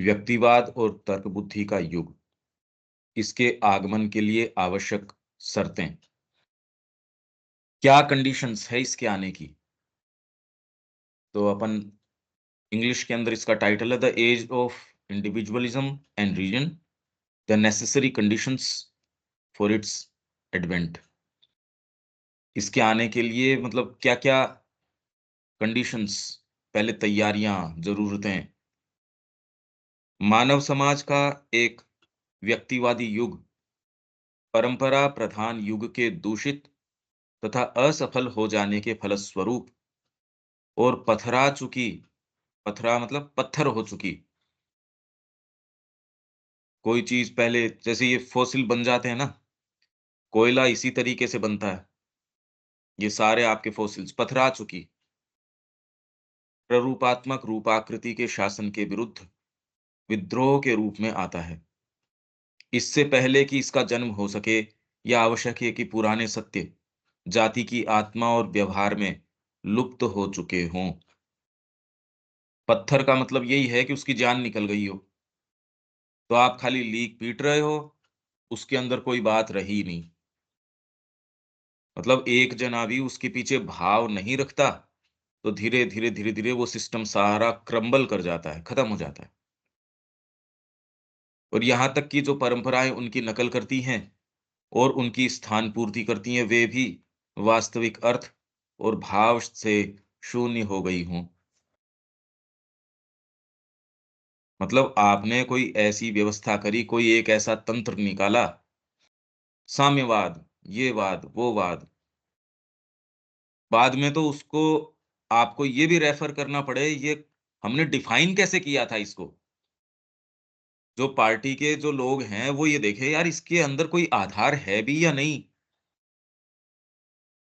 व्यक्तिवाद और तर्क बुद्धि का युग, इसके आगमन के लिए आवश्यक शर्तें। क्या कंडीशंस है इसके आने की? तो अपन इंग्लिश के अंदर इसका टाइटल है the age of individualism and reason, the necessary conditions for its advent. इसके आने के लिए मतलब क्या-क्या कंडीशंस, पहले तैयारियां, जरूरतें। मानव समाज का एक व्यक्तिवादी युग, परंपरा प्रधान युग के दूषित तथा असफल हो जाने के फलस्वरूप और पथरा मतलब पत्थर हो चुकी कोई चीज, पहले जैसे ये फॉसिल बन जाते हैं ना, कोयला इसी तरीके से बनता है। ये सारे आपके फॉसिल्स पथरा चुकी प्ररूपात्मक रूपाकृति के शासन के विरुद्ध विद्रोह के रूप में आता है। इससे पहले कि इसका जन्म हो सके, यह आवश्यक है कि पुराने सत्य जाति की आत्मा और व्यवहार में लुप्त हो चुके हों। पत्थर का मतलब यही है कि उसकी जान निकल गई हो, तो आप खाली लीक पीट रहे हो, उसके अंदर कोई बात रही नहीं। मतलब एक जना भी उसके पीछे भाव नहीं रखता, तो धीरे-धीरे वो सिस्टम सारा क्रम्बल कर जाता है, खत्म हो जाता है। और यहाँ तक कि जो परंपराएँ उनकी नकल करती हैं और उनकी स्थान पूर्ति करती हैं, वे भी वास्तविक अर्थ और भाव से शून्य हो गई हों। मतलब आपने कोई ऐसी व्यवस्था करी, कोई एक ऐसा तंत्र निकाला, साम्यवाद, ये वाद, वो वाद। बाद में तो उसको आपको ये भी रेफर करना पड़े, ये हमने डिफाइन कैसे किया था इसको? जो पार्टी के जो लोग हैं, वो ये देखें यार इसके अंदर कोई आधार है भी या नहीं?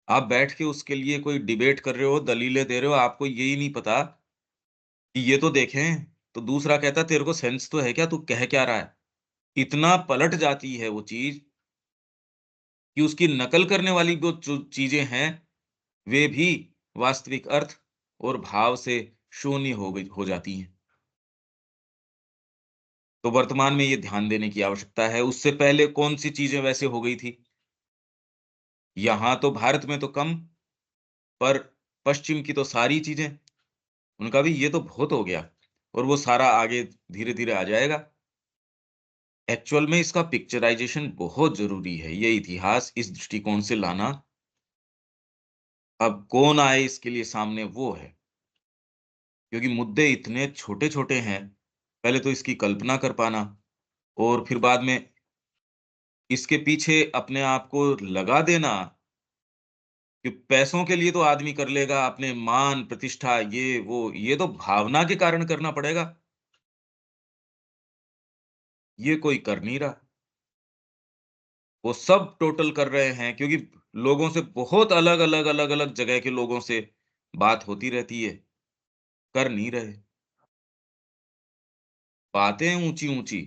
आप बैठ के उसके लिए कोई डिबेट कर रहे हो, दलीलें दे रहे हो, आपको यही नहीं पता कि ये तो देखें। तो दूसरा कहता है तेरे को सेंस तो है क्या? तू कह क्या रहा है? इतना पलट जाती है वो चीज़ कि उसकी नकल करने वाली जो जो चीज़ें हैं, वे भी वास्तविक अर्थ और भाव से शून्य हो जाती हैं। तो वर्तमान में ये ध्यान देने की आवश्यकता है। उससे पहले कौन-सी चीज़ें वैसे हो गई थी? यहाँ तो भारत में तो कम, पर पश्चिम की तो सारी चीज़ें, उनका भी ये तो बहुत हो गया और वो सारा आगे धीरे-धीरे आ जाएगा। एक्चुअल में इसका पिक्चराइज़ेशन बहुत ज़रूरी है, ये इतिहास इस दृष्टिकोण से लाना। अब कौन आए इसके लिए सामने वो है, क्योंकि मुद्दे इतने छोटे-छोटे हैं, पहले तो इसकी कल्पना कर पाना और फिर बाद में इसके पीछे अपने आप को लगा देना कि पैसों के लिए तो आदमी कर लेगा, अपने मान, प्रतिष्ठा, ये वो, ये तो भावना के कारण करना पड़ेगा, ये कोई कर नहीं रहा। वो सब टोटल कर रहे हैं क्योंकि लोगों से बहुत अलग-अलग जगह के लोगों से बात होती रहती है, कर नहीं रहे। बातें ऊँची-ऊँची,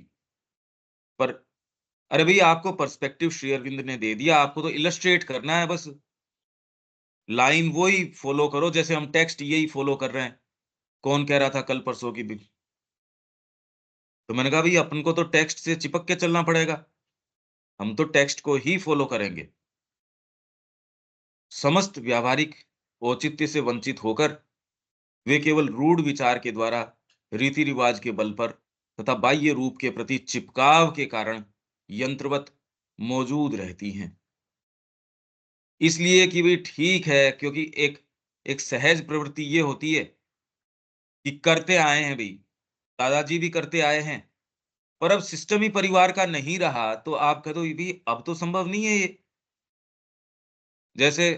पर अरे भई आपको पर्सपेक्टिव श्री अरविंद ने दे दिया, आपको तो इलस्ट्रेट करना है बस। लाइन वही फ़ॉलो करो जैसे हम टेक्स्ट यही फ़ॉलो कर रहे हैं। कौन कह रहा था कल परसों की भी, तो मैंने कहा भई अपन को तो टेक्स्ट से चिपक के चलना पड़ेगा। हम तो टेक्स्ट को ही फ़ॉलो करेंगे। समस्त व्यावहारिक औचित्य से वंचित होकर वे केवल रूढ़ विचार के द्वारा, रीति-रिवाज के बल पर तथा बाह्य रूप के प्रति चिपकाव के कारण यंत्रवत मौजूद रहती हैं। इसलिए कि भई ठीक है, क्योंकि एक एक सहज प्रवृत्ति ये होती है कि करते आए हैं भई, दादाजी भी करते आए हैं, पर अब सिस्टम ही परिवार का नहीं रहा, तो आप कह दो भई अब तो संभव नहीं है ये। जैसे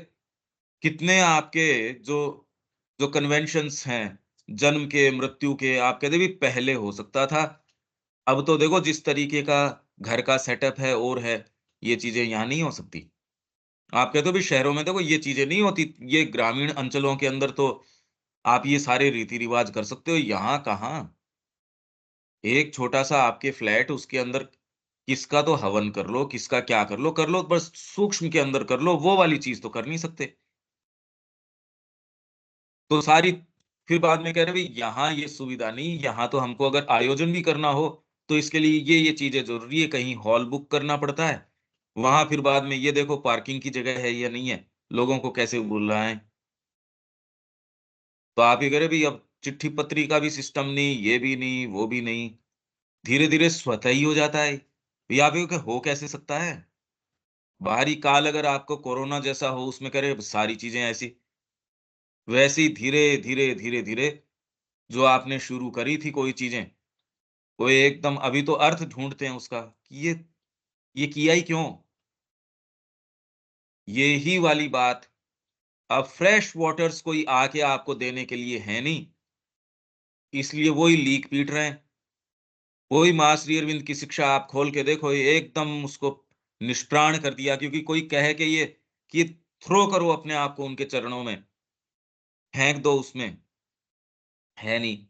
कितने आपके जो जो कन्वेंशंस हैं, जन्म के, मृत्यु के, आप कहते भी पहले हो सकता था। अब तो देखो जिस तरीके का घर का सेटअप है और है, ये चीज़ें यहाँ नहीं हो सकती। आप कहते हो भी शहरों में देखो ये चीज़ें नहीं होती, ये ग्रामीण अंचलों के अंदर तो आप ये सारे रीति-रिवाज कर सकते हो, यहाँ कहाँ? एक छोटा-सा आपके फ्लैट, उसके अंदर किसका तो हवन कर लो, बस सूक्ष्म के अंदर कर लो, वो वाली चीज़ तो कर नहीं सकते। तो सारी फिर बाद में कह रहे भई यहाँ ये सुविधा नहीं, यहाँ तो हमको अगर आयोजन भी करना हो, तो इसके लिए ये चीज़ें ज़रूरी है, कहीं हॉल बुक करना पड़ता है। वहाँ फिर बाद में ये देखो पार्किंग की जगह है या नहीं है, लोगों को कैसे बुलाएँ। तो आप ये कह रहे भई अब चिट्ठी-पत्री का भी सिस्टम नहीं, ये भी नहीं, वो भी नहीं, धीरे-धीरे स्वतः ही हो जाता है। ये आप ये कि हो कैसे सकता है? बाहरी काल अगर आपको कोरोना जैसा हो, उसमें कह रहे सारी चीज़ें ऐसी, वैसे ही धीरे-धीरे, धीरे-धीरे जो आपने शुरू करी थी कोई चीज़ें, वो एकदम अभी तो अर्थ ढूँढते हैं उसका कि ये किया ही क्यों? यही वाली बात अब फ्रेश वाटर्स कोई आके आपको देने के लिए है नहीं, इसलिए वो ही लीक पीट रहे हैं। वही माँ श्री अरविंद की शिक्षा आप खोल के देखो, ये एकदम उसको निष्प्राण कर दिया क्योंकि कोई कहे कि थ्रो करो अपने आप को उनके चरणों में, फेंक दो उसमें, है नहीं।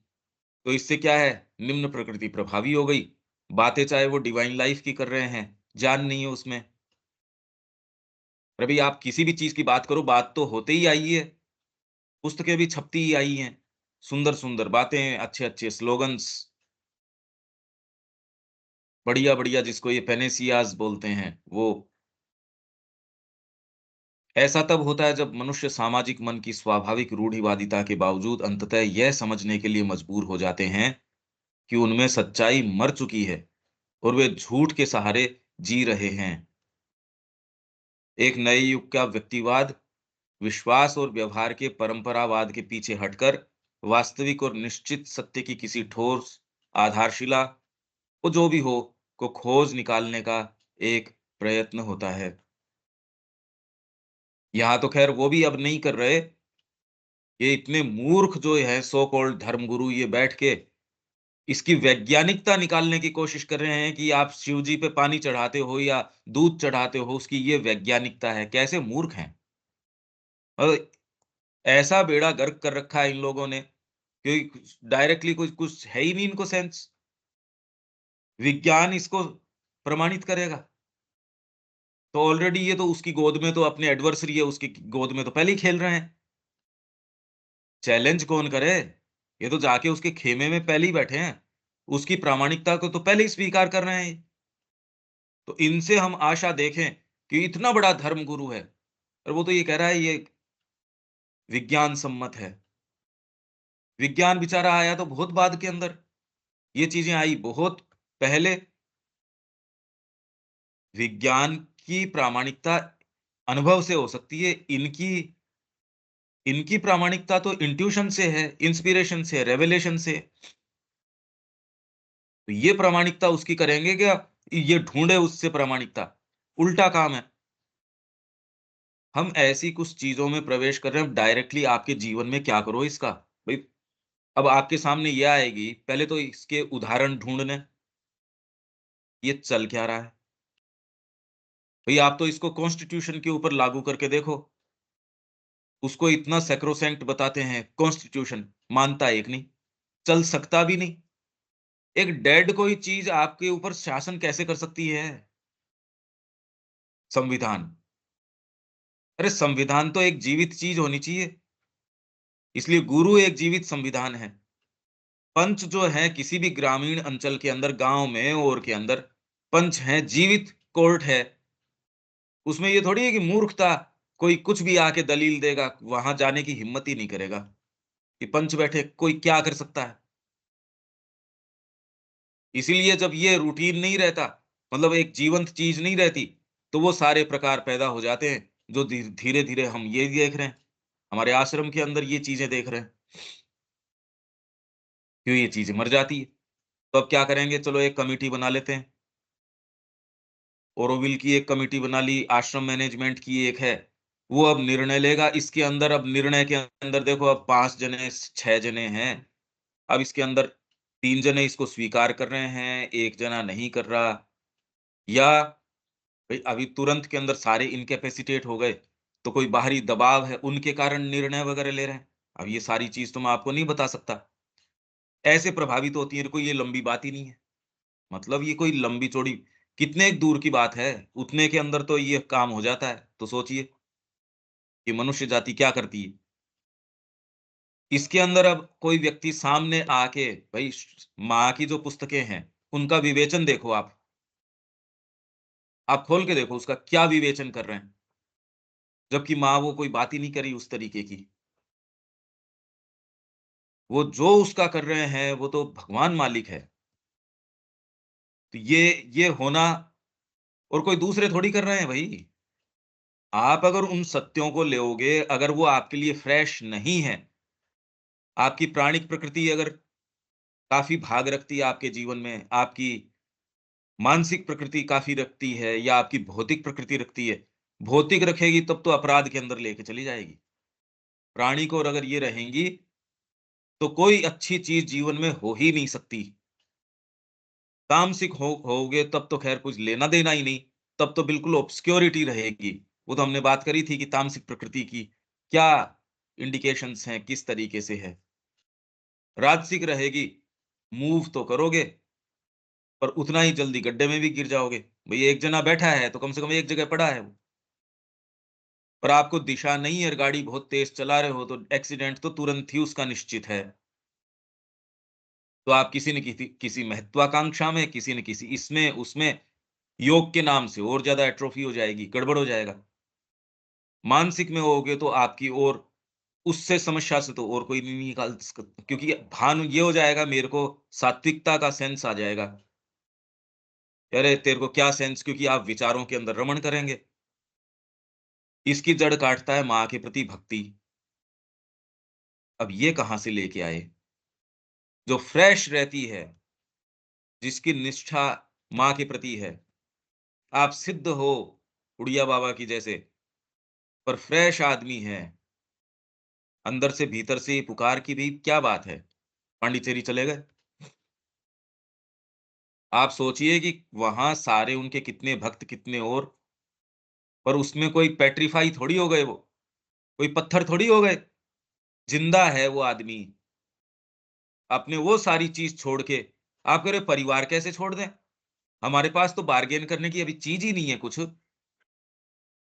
तो इससे क्या है, निम्न प्रकृति प्रभावी हो गई। बातें चाहे वो डिवाइन लाइफ की कर रहे हैं, जान नहीं है उसमें। अरे भई आप किसी भी चीज़ की बात करो, बात तो होते ही आई है। पुस्तकें भी छपती ही आई हैं। सुंदर-सुंदर बातें, अच्छे-अच्छे स्लोगन्स, बढ़िया-बढ़िया जिसको ये पैनेसियाज़ बोलते हैं, वो। ऐसा तब होता है जब मनुष्य सामाजिक मन की स्वाभाविक रूढ़िवादिता के बावजूद अंततः यह समझने के लिए मजबूर हो जाते हैं कि उनमें सच्चाई मर चुकी है और वे झूठ के सहारे जी रहे हैं। एक नए युग का व्यक्तिवाद, विश्वास और व्यवहार के परंपरावाद के पीछे हटकर वास्तविक और निश्चित सत्य की किसी ठोस आधारशिला, वो जो भी हो, को खोज निकालने का एक प्रयत्न होता है। यहाँ तो खैर वो भी अब नहीं कर रहे, ये इतने मूर्ख जो है सो कॉल्ड धर्मगुरु ये बैठ के इसकी वैज्ञानिकता निकालने की कोशिश कर रहे हैं कि आप शिव जी पे पानी चढ़ाते हो या दूध चढ़ाते हो, उसकी ये वैज्ञानिकता है। कैसे मूर्ख हैं! और ऐसा बेड़ा गर्क कर रखा है इन लोगों ने, कि डायरेक्टली कुछ कुछ है ही नहीं इनको सेंस। विज्ञान इसको प्रमाणित करेगा। तो ऑलरेडी ये तो उसकी गोद में तो अपने एडवर्सरी है, उसकी गोद में तो पहले ही खेल रहे हैं। चैलेंज कौन करे? ये तो जाके उसके खेमे में पहले ही बैठे हैं। उसकी प्रामाणिकता को तो पहले ही स्वीकार कर रहे हैं। तो इनसे हम आशा देखें कि इतना बड़ा धर्म गुरु है और वो तो ये कह रहा है ये विज्ञान सम्मत है। विज्ञान बेचारा आया तो बहुत बाद के अंदर, ये चीज़ें आई बहुत पहले। विज्ञान की प्रामाणिकता अनुभव से हो सकती है, इनकी इनकी प्रामाणिकता तो इंट्यूशन से है, इंस्पिरेशन से, रेवलेशन से। तो ये प्रामाणिकता उसकी करेंगे क्या? ये ढूँढे उससे प्रामाणिकता, उल्टा काम है। हम ऐसी कुछ चीज़ों में प्रवेश कर रहे हैं, अब डायरेक्टली आपके जीवन में क्या करो इसका? भई अब आपके सामने ये आएगी, पहले तो इसके उदाहरण ढूँढने, ये चल क्या रहा है? भई आप तो इसको कॉन्स्टिट्यूशन के ऊपर लागू करके देखो, उसको इतना सैक्रोसैंक्ट बताते हैं, कॉन्स्टिट्यूशन, मानता एक नहीं, चल सकता भी नहीं। एक डेड कोई चीज़ आपके ऊपर शासन कैसे कर सकती है? संविधान। अरे संविधान तो एक जीवित चीज़ होनी चाहिए, इसलिए गुरु एक जीवित संविधान है। पंच जो हैं किसी भी ग्रामीण अंचल के अंदर, गाँव में और के अंदर, पंच हैं, जीवित कोर्ट है। उसमें ये थोड़ी है कि मूर्खता, कोई कुछ भी आके दलील देगा, वहाँ जाने की हिम्मत ही नहीं करेगा, कि पंच बैठे, कोई क्या कर सकता है? इसीलिए जब ये रूटीन नहीं रहता, मतलब एक जीवंत चीज़ नहीं रहती, तो वो सारे प्रकार पैदा हो जाते हैं, जो धीरे-धीरे हम ये देख रहे हैं। हमारे आश्रम के अंदर ये चीज़ें देख रहे हैं, क्यों ये चीज़ें मर जाती है। तो अब क्या करेंगे, चलो एक कमिटी बना लेते हैं। ओरोविल की एक कमिटी बना ली, आश्रम मैनेजमेंट की एक है, वो अब निर्णय लेगा। इसके अंदर अब निर्णय के अंदर देखो अब 5 जने, 6 जने हैं। अब इसके अंदर 3 जने इसको स्वीकार कर रहे हैं, 1 जना नहीं कर रहा, या भई अभी तुरंत के अंदर सारे इनकैपेसिटेट हो गए, तो कोई बाहरी दबाव है, उनके कारण निर्णय वगैरह ले रहे हैं। अब ये सारी चीज़ तो मैं आपको नहीं बता सकता। ऐसे प्रभावित होती है, कोई ये लंबी बात ही नहीं है। मतलब ये कोई लंबी-चौड़ी कितने दूर की बात है, उतने के अंदर तो ये काम हो जाता है। तो सोचिए कि मनुष्य जाति क्या करती है। इसके अंदर अब कोई व्यक्ति सामने आके भाई माँ की जो पुस्तकें हैं, उनका विवेचन देखो आप। आप खोल के देखो उसका क्या विवेचन कर रहे हैं। जबकि माँ वो कोई बात ही नहीं करी उस तरीके की। वो जो उसका कर रहे हैं, वो तो भगवान मालिक है। तो ये होना और कोई दूसरे थोड़ी कर रहे हैं भई। आप अगर उन सत्यों को लोगे, अगर वो आपके लिए फ्रेश नहीं है, आपकी प्राणिक प्रकृति अगर काफ़ी भाग रखती है आपके जीवन में, आपकी मानसिक प्रकृति काफ़ी रखती है या आपकी भौतिक प्रकृति रखती है, भौतिक रखेगी तब तो अपराध के अंदर लेके चली जाएगी। प्राणिक और अगर ये रहेंगी, तो कोई अच्छी चीज़ जीवन में हो ही नहीं सकती। तामसिक होगे तब तो ख़ैर कुछ लेना-देना ही नहीं, तब तो बिल्कुल ऑब्सक्योरिटी रहेगी। वो तो हमने बात करी थी कि तामसिक प्रकृति की क्या इंडिकेशंस हैं, किस तरीके से है। राजसिक रहेगी, मूव तो करोगे, पर उतना ही जल्दी गड्ढे में भी गिर जाओगे। भई एक जना बैठा है, तो कम से कम एक जगह पड़ा है वो। पर आपको दिशा नहीं है और गाड़ी बहुत तेज़ चला रहे हो, तो एक्सीडेंट तो तुरंत ही उसका निश्चित है। तो आप किसी न किसी महत्वाकांक्षा में, किसी न किसी इसमें, उसमें योग के नाम से और ज़्यादा एट्रोफी हो जाएगी, गड़बड़ हो जाएगा। मानसिक में होगे तो आपकी और उससे समस्या से तो और कोई नहीं निकाल सक क्योंकि भान ये हो जाएगा मेरे को सात्विकता का सेंस आ जाएगा। अरे! तेरे को क्या सेंस क्योंकि आप विचारों के अंदर रमण करेंगे। इसकी जड़ काटता है माँ के प्रति भक्ति। अब ये कहाँ से लेके आए? जो फ्रेश रहती है, जिसकी निष्ठा माँ के प्रति है। आप सिद्ध हो उड़िया बाबा की जैसे, पर फ्रेश आदमी हैं। अंदर से भीतर से ये पुकार की भी क्या बात है? पांडिचेरी चले गए। आप सोचिए कि वहाँ सारे उनके कितने भक्त कितने और, पर उसमें कोई पेट्रिफाई थोड़ी हो गए वो, कोई पत्थर थोड़ी हो गए। जिंदा है वो आदमी। आपने वो सारी चीज़ छोड़ के आप कह रहे परिवार कैसे छोड़ दें? हमारे पास तो बार्गेन करने की अभी चीज़ ही नहीं है कुछ।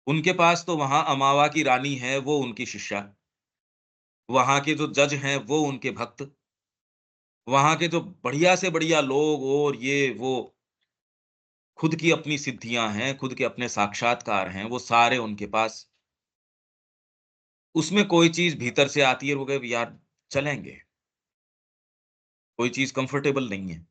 उनके पास तो वहाँ अमावा की रानी है, वो उनकी शिष्या। वहाँ के जो जज हैं, वो उनके भक्त। वहाँ के जो बढ़िया से बढ़िया लोग और ये वो खुद की अपनी सिद्धियाँ हैं, खुद के अपने साक्षात्कार हैं, वो सारे उनके पास। उसमें कोई चीज़ भीतर से आती है, वो कहे यार चलेंगे, कोई चीज़ कंफर्टेबल नहीं है।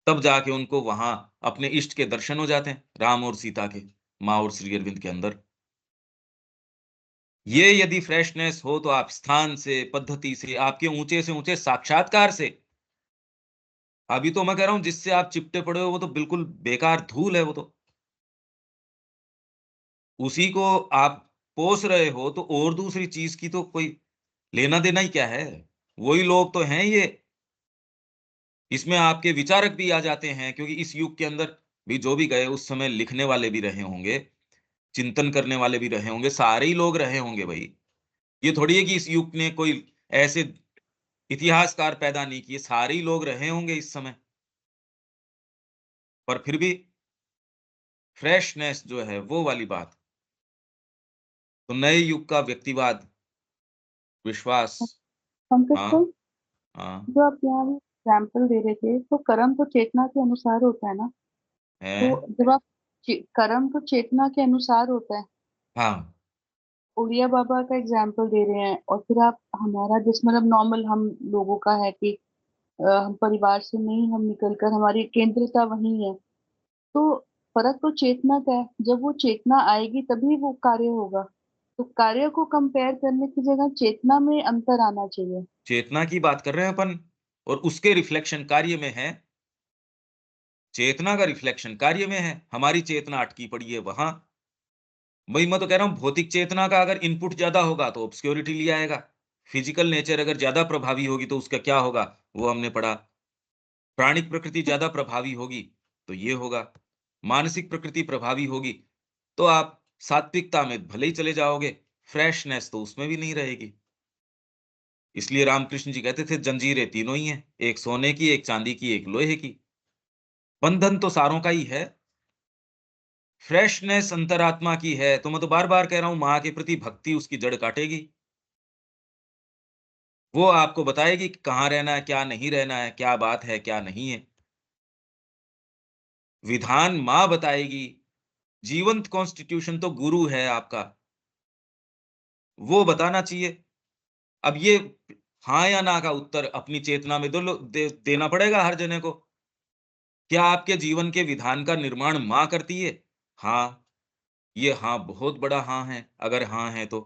तब जाके उनको वहाँ अपने इष्ट के दर्शन हो जाते हैं, राम और सीता के, माँ और श्री अरविंद के अंदर। ये यदि फ्रेशनेस हो तो आप स्थान से, पद्धति से, आपके ऊँचे से ऊँचे साक्षात्कार से, अभी तो मैं कह रहा हूँ जिससे आप चिपटे पड़े हो वो तो बिल्कुल बेकार धूल है वो तो। उसी को आप पोस रहे हो तो और दूसरी चीज़ की तो कोई लेना-देना ही क्या है? वही लोग तो हैं ये। इसमें आपके विचारक भी आ जाते हैं क्योंकि इस युग के अंदर भी जो भी गए उस समय लिखने वाले भी रहे होंगे, चिंतन करने वाले भी रहे होंगे, सारे ही लोग रहे होंगे भई। ये थोड़ी है कि इस युग ने कोई ऐसे इतिहासकार पैदा नहीं किए, सारे ही लोग रहे होंगे इस समय। पर फिर भी फ्रेशनेस जो है वो वाली बात। तो नए युग का व्यक्तिवाद, विश्वास पंकज हाँ, सर, हाँ, जो आप यहाँ एग्जाम्पल दे रहे थे, तो कर्म तो चेतना के अनुसार होता है ना। तो हैं, जब आप कर्म तो चेतना के अनुसार होता है। हाँ, उड़िया बाबा का एग्जाम्पल दे रहे हैं, और फिर आप हमारा जिस मतलब नॉर्मल हम लोगों का है कि हम परिवार से नहीं, हम निकल कर हमारी केंद्रता वही है। तो फर्क तो चेतना का है। जब वो चेतना आएगी तभी वो कार्य होगा। तो कार्य को कंपेयर करने की जगह चेतना में अंतर आना चाहिए। चेतना की बात कर रहे हैं अपन और उसके रिफ्लेक्शन कार्य में है। चेतना का रिफ्लेक्शन कार्य में है, हमारी चेतना अटकी पड़ी है वहाँ। वही मैं तो कह रहा हूँ भौतिक चेतना का अगर इनपुट ज़्यादा होगा तो ऑब्सक्योरिटी ले आएगा। फिजिकल नेचर अगर ज़्यादा प्रभावी होगी तो उसका क्या होगा? वो हमने पढ़ा। प्राणिक प्रकृति ज़्यादा प्रभावी होगी, तो ये होगा। मानसिक प्रकृति प्रभावी होगी, तो आप सात्विकता में भले ही चले जाओगे, फ्रेशनेस तो उसमें भी नहीं रहेगी। इसलिए रामकृष्ण जी कहते थे जंजीरें तीनों ही हैं, एक सोने की, एक चांदी की, एक लोहे की। बंधन तो सारों का ही है। फ्रेशनेस अंतरात्मा की है, तो मैं तो बार-बार कह रहा हूँ माँ के प्रति भक्ति उसकी जड़ काटेगी। वो आपको बताएगी कि कहाँ रहना है, क्या नहीं रहना है, क्या बात है, क्या नहीं है। विधान माँ बताएगी, जीवंत कॉन्स्टिट्यूशन तो गुरु है आपका, वो बताना चाहिए। अब ये हाँ या ना का उत्तर अपनी चेतना में देना पड़ेगा हर जने को। क्या आपके जीवन के विधान का निर्माण माँ करती है? हाँ, ये हाँ बहुत बड़ा हाँ है, अगर हाँ है तो।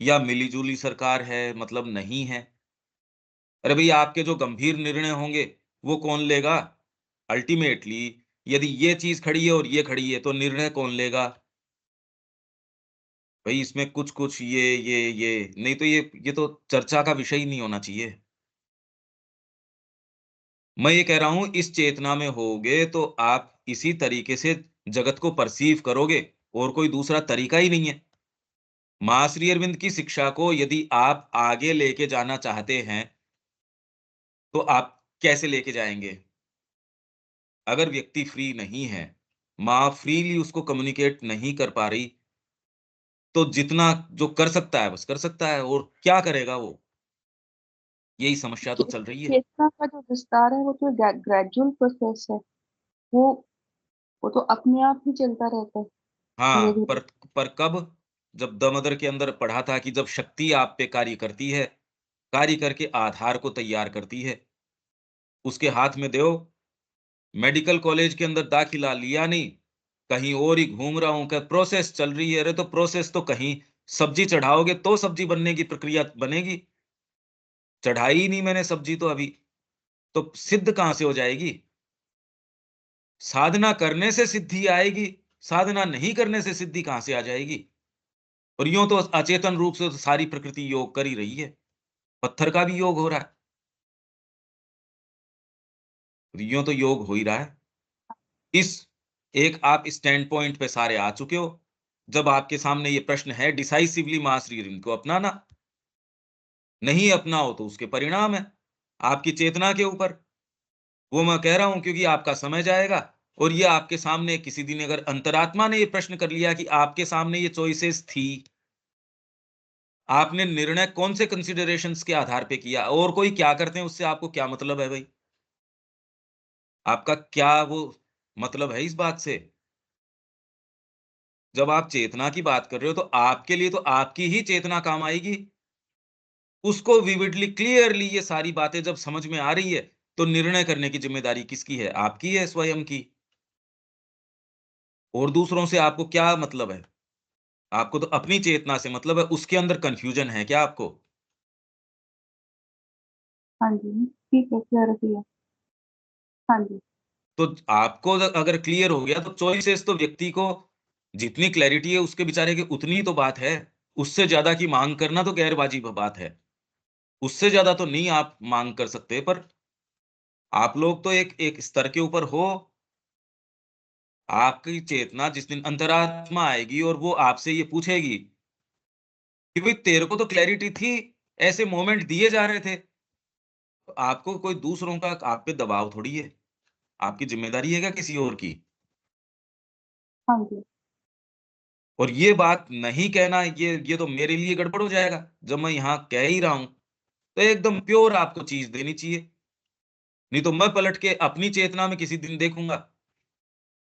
या मिली-जुली सरकार है मतलब नहीं है? अरे भई आपके जो गंभीर निर्णय होंगे, वो कौन लेगा? अल्टीमेटली यदि ये चीज़ खड़ी है और ये खड़ी है, तो निर्णय कौन लेगा? भई इसमें कुछ-कुछ ये, नहीं तो ये तो चर्चा का विषय ही नहीं होना चाहिए। मैं ये कह रहा हूँ इस चेतना में होगे तो आप इसी तरीके से जगत को परसीव करोगे और कोई दूसरा तरीका ही नहीं है। माँ श्री अरविंद की शिक्षा को यदि आप आगे लेके जाना चाहते हैं, तो आप कैसे लेके जाएँगे? अगर व्यक्ति फ्री नहीं है, माँ फ्रीली उसको कम्युनिकेट नहीं कर पा रही, तो जितना जो कर सकता है बस कर सकता है और क्या करेगा वो? यही समस्या तो चे चल रही है। चेतना का जो विस्तार है वो तो ग्रेजुअल प्रोसेस है। वो वो तो अपने आप ही चलता रहता है, हाँ, धीरे-धीरे। पर कब? जब द मदर के अंदर पढ़ा था कि जब शक्ति आप पे कार्य करती है, कार्य करके आधार को तैयार करती है, उसके हाथ में दो, मेडिकल कॉलेज के अंदर दाखिला लिया नहीं, कहीं और ही घूम रहा हूँ, क्या प्रोसेस चल रही है, अरे तो प्रोसेस तो कहीं सब्ज़ी चढ़ाओगे तो सब्ज़ी बनने की प्रक्रिया बनेगी, चढ़ाई ही नहीं मैंने सब्ज़ी तो अभी, तो सिद्ध कहाँ से हो जाएगी? साधना करने से सिद्धि आएगी, साधना नहीं करने से सिद्धि कहाँ से आ जाएगी? और यूँ तो अचेतन रूप से तो सारी प्रकृति योग कर ही रही है, पत्थर का भी योग हो रहा है, यूँ तो योग हो ही रहा है। इस एक आप स्टैंड पॉइंट पे सारे आ चुके हो, जब आपके सामने ये प्रश्न है डिसाइसिवली मास्टर इनको अपनाना, नहीं अपनाओ तो उसके परिणाम है, आपकी चेतना के ऊपर। वो मैं कह रहा हूँ क्योंकि आपका समय जाएगा और ये आपके सामने किसी दिन अगर अंतरात्मा ने ये प्रश्न कर लिया कि आपके सामने ये चॉइसेस थी, आपने निर्णय कौन से कंसिडरेशंस के आधार पे किया और कोई क्या करते हैं उससे आपको क्या मतलब है भई? आपका क्या वो मतलब है इस बात से? जब आप चेतना की बात कर रहे हो तो आपके लिए तो आपकी ही चेतना काम आएगी। उसको विविडली क्लियरली ये सारी बातें जब समझ में आ रही है, तो निर्णय करने की ज़िम्मेदारी किसकी है? आपकी है स्वयं की। और दूसरों से आपको क्या मतलब है? आपको तो अपनी चेतना से मतलब है, उसके अंदर कन्फ्यूजन है क्या आपको? हाँ जी, ठीक है, क्लैरिटी है। हाँ जी, तो आपको अगर क्लियर हो गया तो चॉइसेस तो व्यक्ति को जितनी क्लैरिटी है उसके बेचारे की उतनी ही तो बात है। उससे ज़्यादा की माँग करना तो गैर वाजिब बात है। उससे ज़्यादा तो नहीं आप माँग कर सकते, पर आप लोग तो एक एक स्तर के ऊपर हो। आपकी चेतना जिस दिन अंतरात्मा आएगी और वो आपसे ये पूछेगी कि भाई तेरे को तो क्लैरिटी थी, ऐसे मोमेंट दिए जा रहे थे। तो आपको कोई दूसरों का आप पे दबाव थोड़ी है। आपकी ज़िम्मेदारी है क्या किसी और की? हाँ जी, और ये बात नहीं कहना ये तो मेरे लिए गड़बड़ हो जाएगा। जब मैं यहाँ कह ही रहा हूँ, तो एकदम प्योर आपको चीज़ देनी चाहिए। नहीं तो मैं पलट के अपनी चेतना में किसी दिन देखूँगा,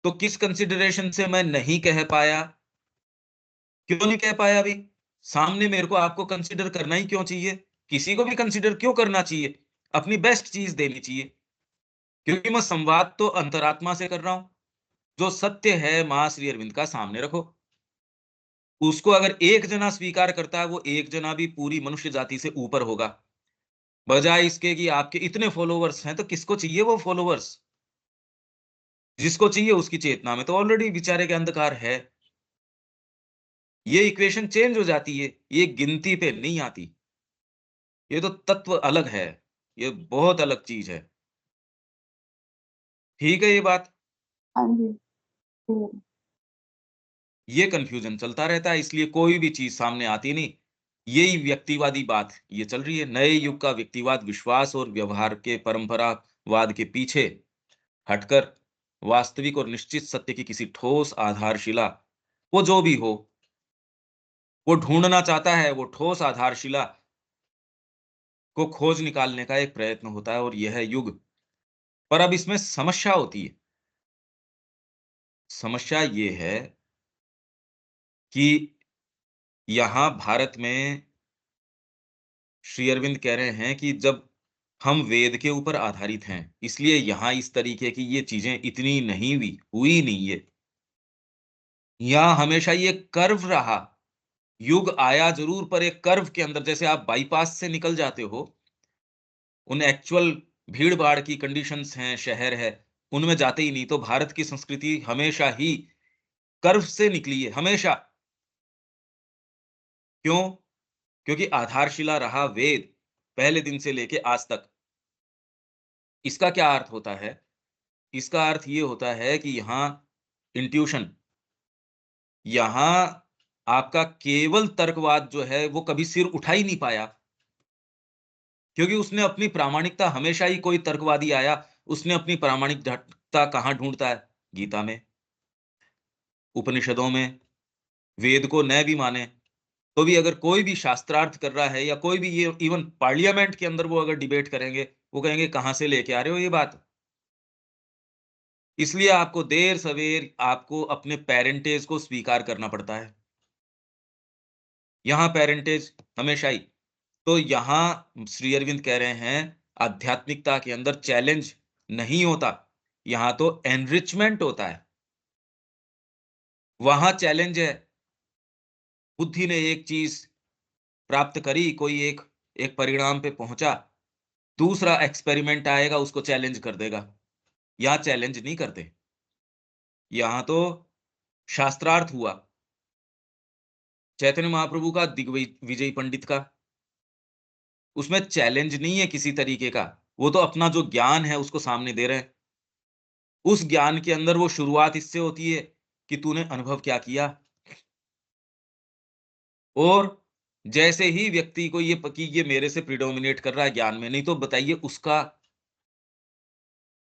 तो किस कंसिडरेशन से मैं नहीं कह पाया, क्यों नहीं कह पाया अभी? सामने मेरे को आपको कंसिडर करना ही क्यों चाहिए? किसी को भी कंसिडर क्यों करना चाहिए? अपनी बेस्ट चीज़ देनी चाहिए, क्योंकि मैं संवाद तो अंतरात्मा से कर रहा हूँ। जो सत्य है माँ श्री अरविंद का सामने रखो। उसको अगर एक जना स्वीकार करता है, वो एक जना भी पूरी मनुष्य जाति से ऊपर होगा। बजाए इसके कि आपके इतने फॉलोवर्स हैं, तो किसको चाहिए वो फॉलोवर्स? जिसको चाहिए उसकी चेतना में तो ऑलरेडी बेचारे के अंधकार है। ये इक्वेशन चेंज हो जाती है, ये गिनती पे नहीं आती। ये तो तत्व अलग है, ये बहुत अलग चीज़ है। ठीक है ये बात? हाँ जी, क्लियर। ये कन्फ्यूज़न चलता रहता है, इसलिए कोई भी चीज़ सामने आती नहीं। यही व्यक्तिवादी बात ये चल रही है। नए युग का व्यक्तिवाद विश्वास और व्यवहार के परंपरावाद के पीछे हटकर वास्तविक और निश्चित सत्य की किसी ठोस आधारशिला, वो जो भी हो, वो ढूँढना चाहता है, वो ठोस आधारशिला को खोज निकालने का एक प्रयत्न होता है और यह है युग। पर अब इसमें समस्या होती है। समस्या ये है कि यहाँ भारत में श्री अरविंद कह रहे हैं कि जब हम वेद के ऊपर आधारित हैं, इसलिए यहाँ इस तरीके की ये चीज़ें इतनी नहीं हुई नहीं है। यहाँ हमेशा ये कर्व रहा। युग आया ज़रूर पर एक कर्व के अंदर जैसे आप बाईपास से निकल जाते हो, उन एक्चुअल भीड़-भाड़ की कंडीशंस हैं, शहर है, उनमें जाते ही नहीं। तो भारत की संस्कृति हमेशा ही कर्व से निकली है, हमेशा। क्यों? क्योंकि आधारशिला रहा वेद, पहले दिन से लेके आज तक। इसका क्या अर्थ होता है? इसका अर्थ ये होता है कि यहाँ इंट्यूशन, यहाँ आपका केवल तर्कवाद जो है, वो कभी सिर उठा ही नहीं पाया। क्योंकि उसने अपनी प्रामाणिकता हमेशा ही कोई तर्कवादी आया, उसने अपनी प्रामाणिकता कहाँ ढूँढता है? गीता में, उपनिषदों में, वेद को न भी माने, तो भी अगर कोई भी शास्त्रार्थ कर रहा है या कोई भी ये इवन पार्लियामेंट के अंदर वो अगर डिबेट करेंगे, वो कहेंगे कहाँ से लेके आ रहे हो ये बात? इसलिए आपको देर-सवेर आपको अपने पैरेंटेज को स्वीकार करना पड़ता है। यहाँ पैरेंटेज हमेशा ही। तो यहाँ श्री अरविंद कह रहे हैं, आध्यात्मिकता के अंदर चैलेंज नहीं होता, यहाँ तो एनरिचमेंट होता है। वहाँ चैलेंज है, बुद्धि ने एक चीज़ प्राप्त करी, कोई एक एक परिणाम पे पहुँचा, दूसरा एक्सपेरिमेंट आएगा, उसको चैलेंज कर देगा। यहाँ चैलेंज नहीं करते, यहाँ तो शास्त्रार्थ हुआ। चैतन्य महाप्रभु का दिग्विजय पंडित का, उसमें चैलेंज नहीं है किसी तरीके का, वो तो अपना जो ज्ञान है उसको सामने दे रहे हैं। उस ज्ञान के अंदर वो शुरुआत इससे होती है कि तूने अनुभव क्या किया? और जैसे ही व्यक्ति को ये कि ये मेरे से प्रिडोमिनेट कर रहा है ज्ञान में, नहीं तो बताइए उसका,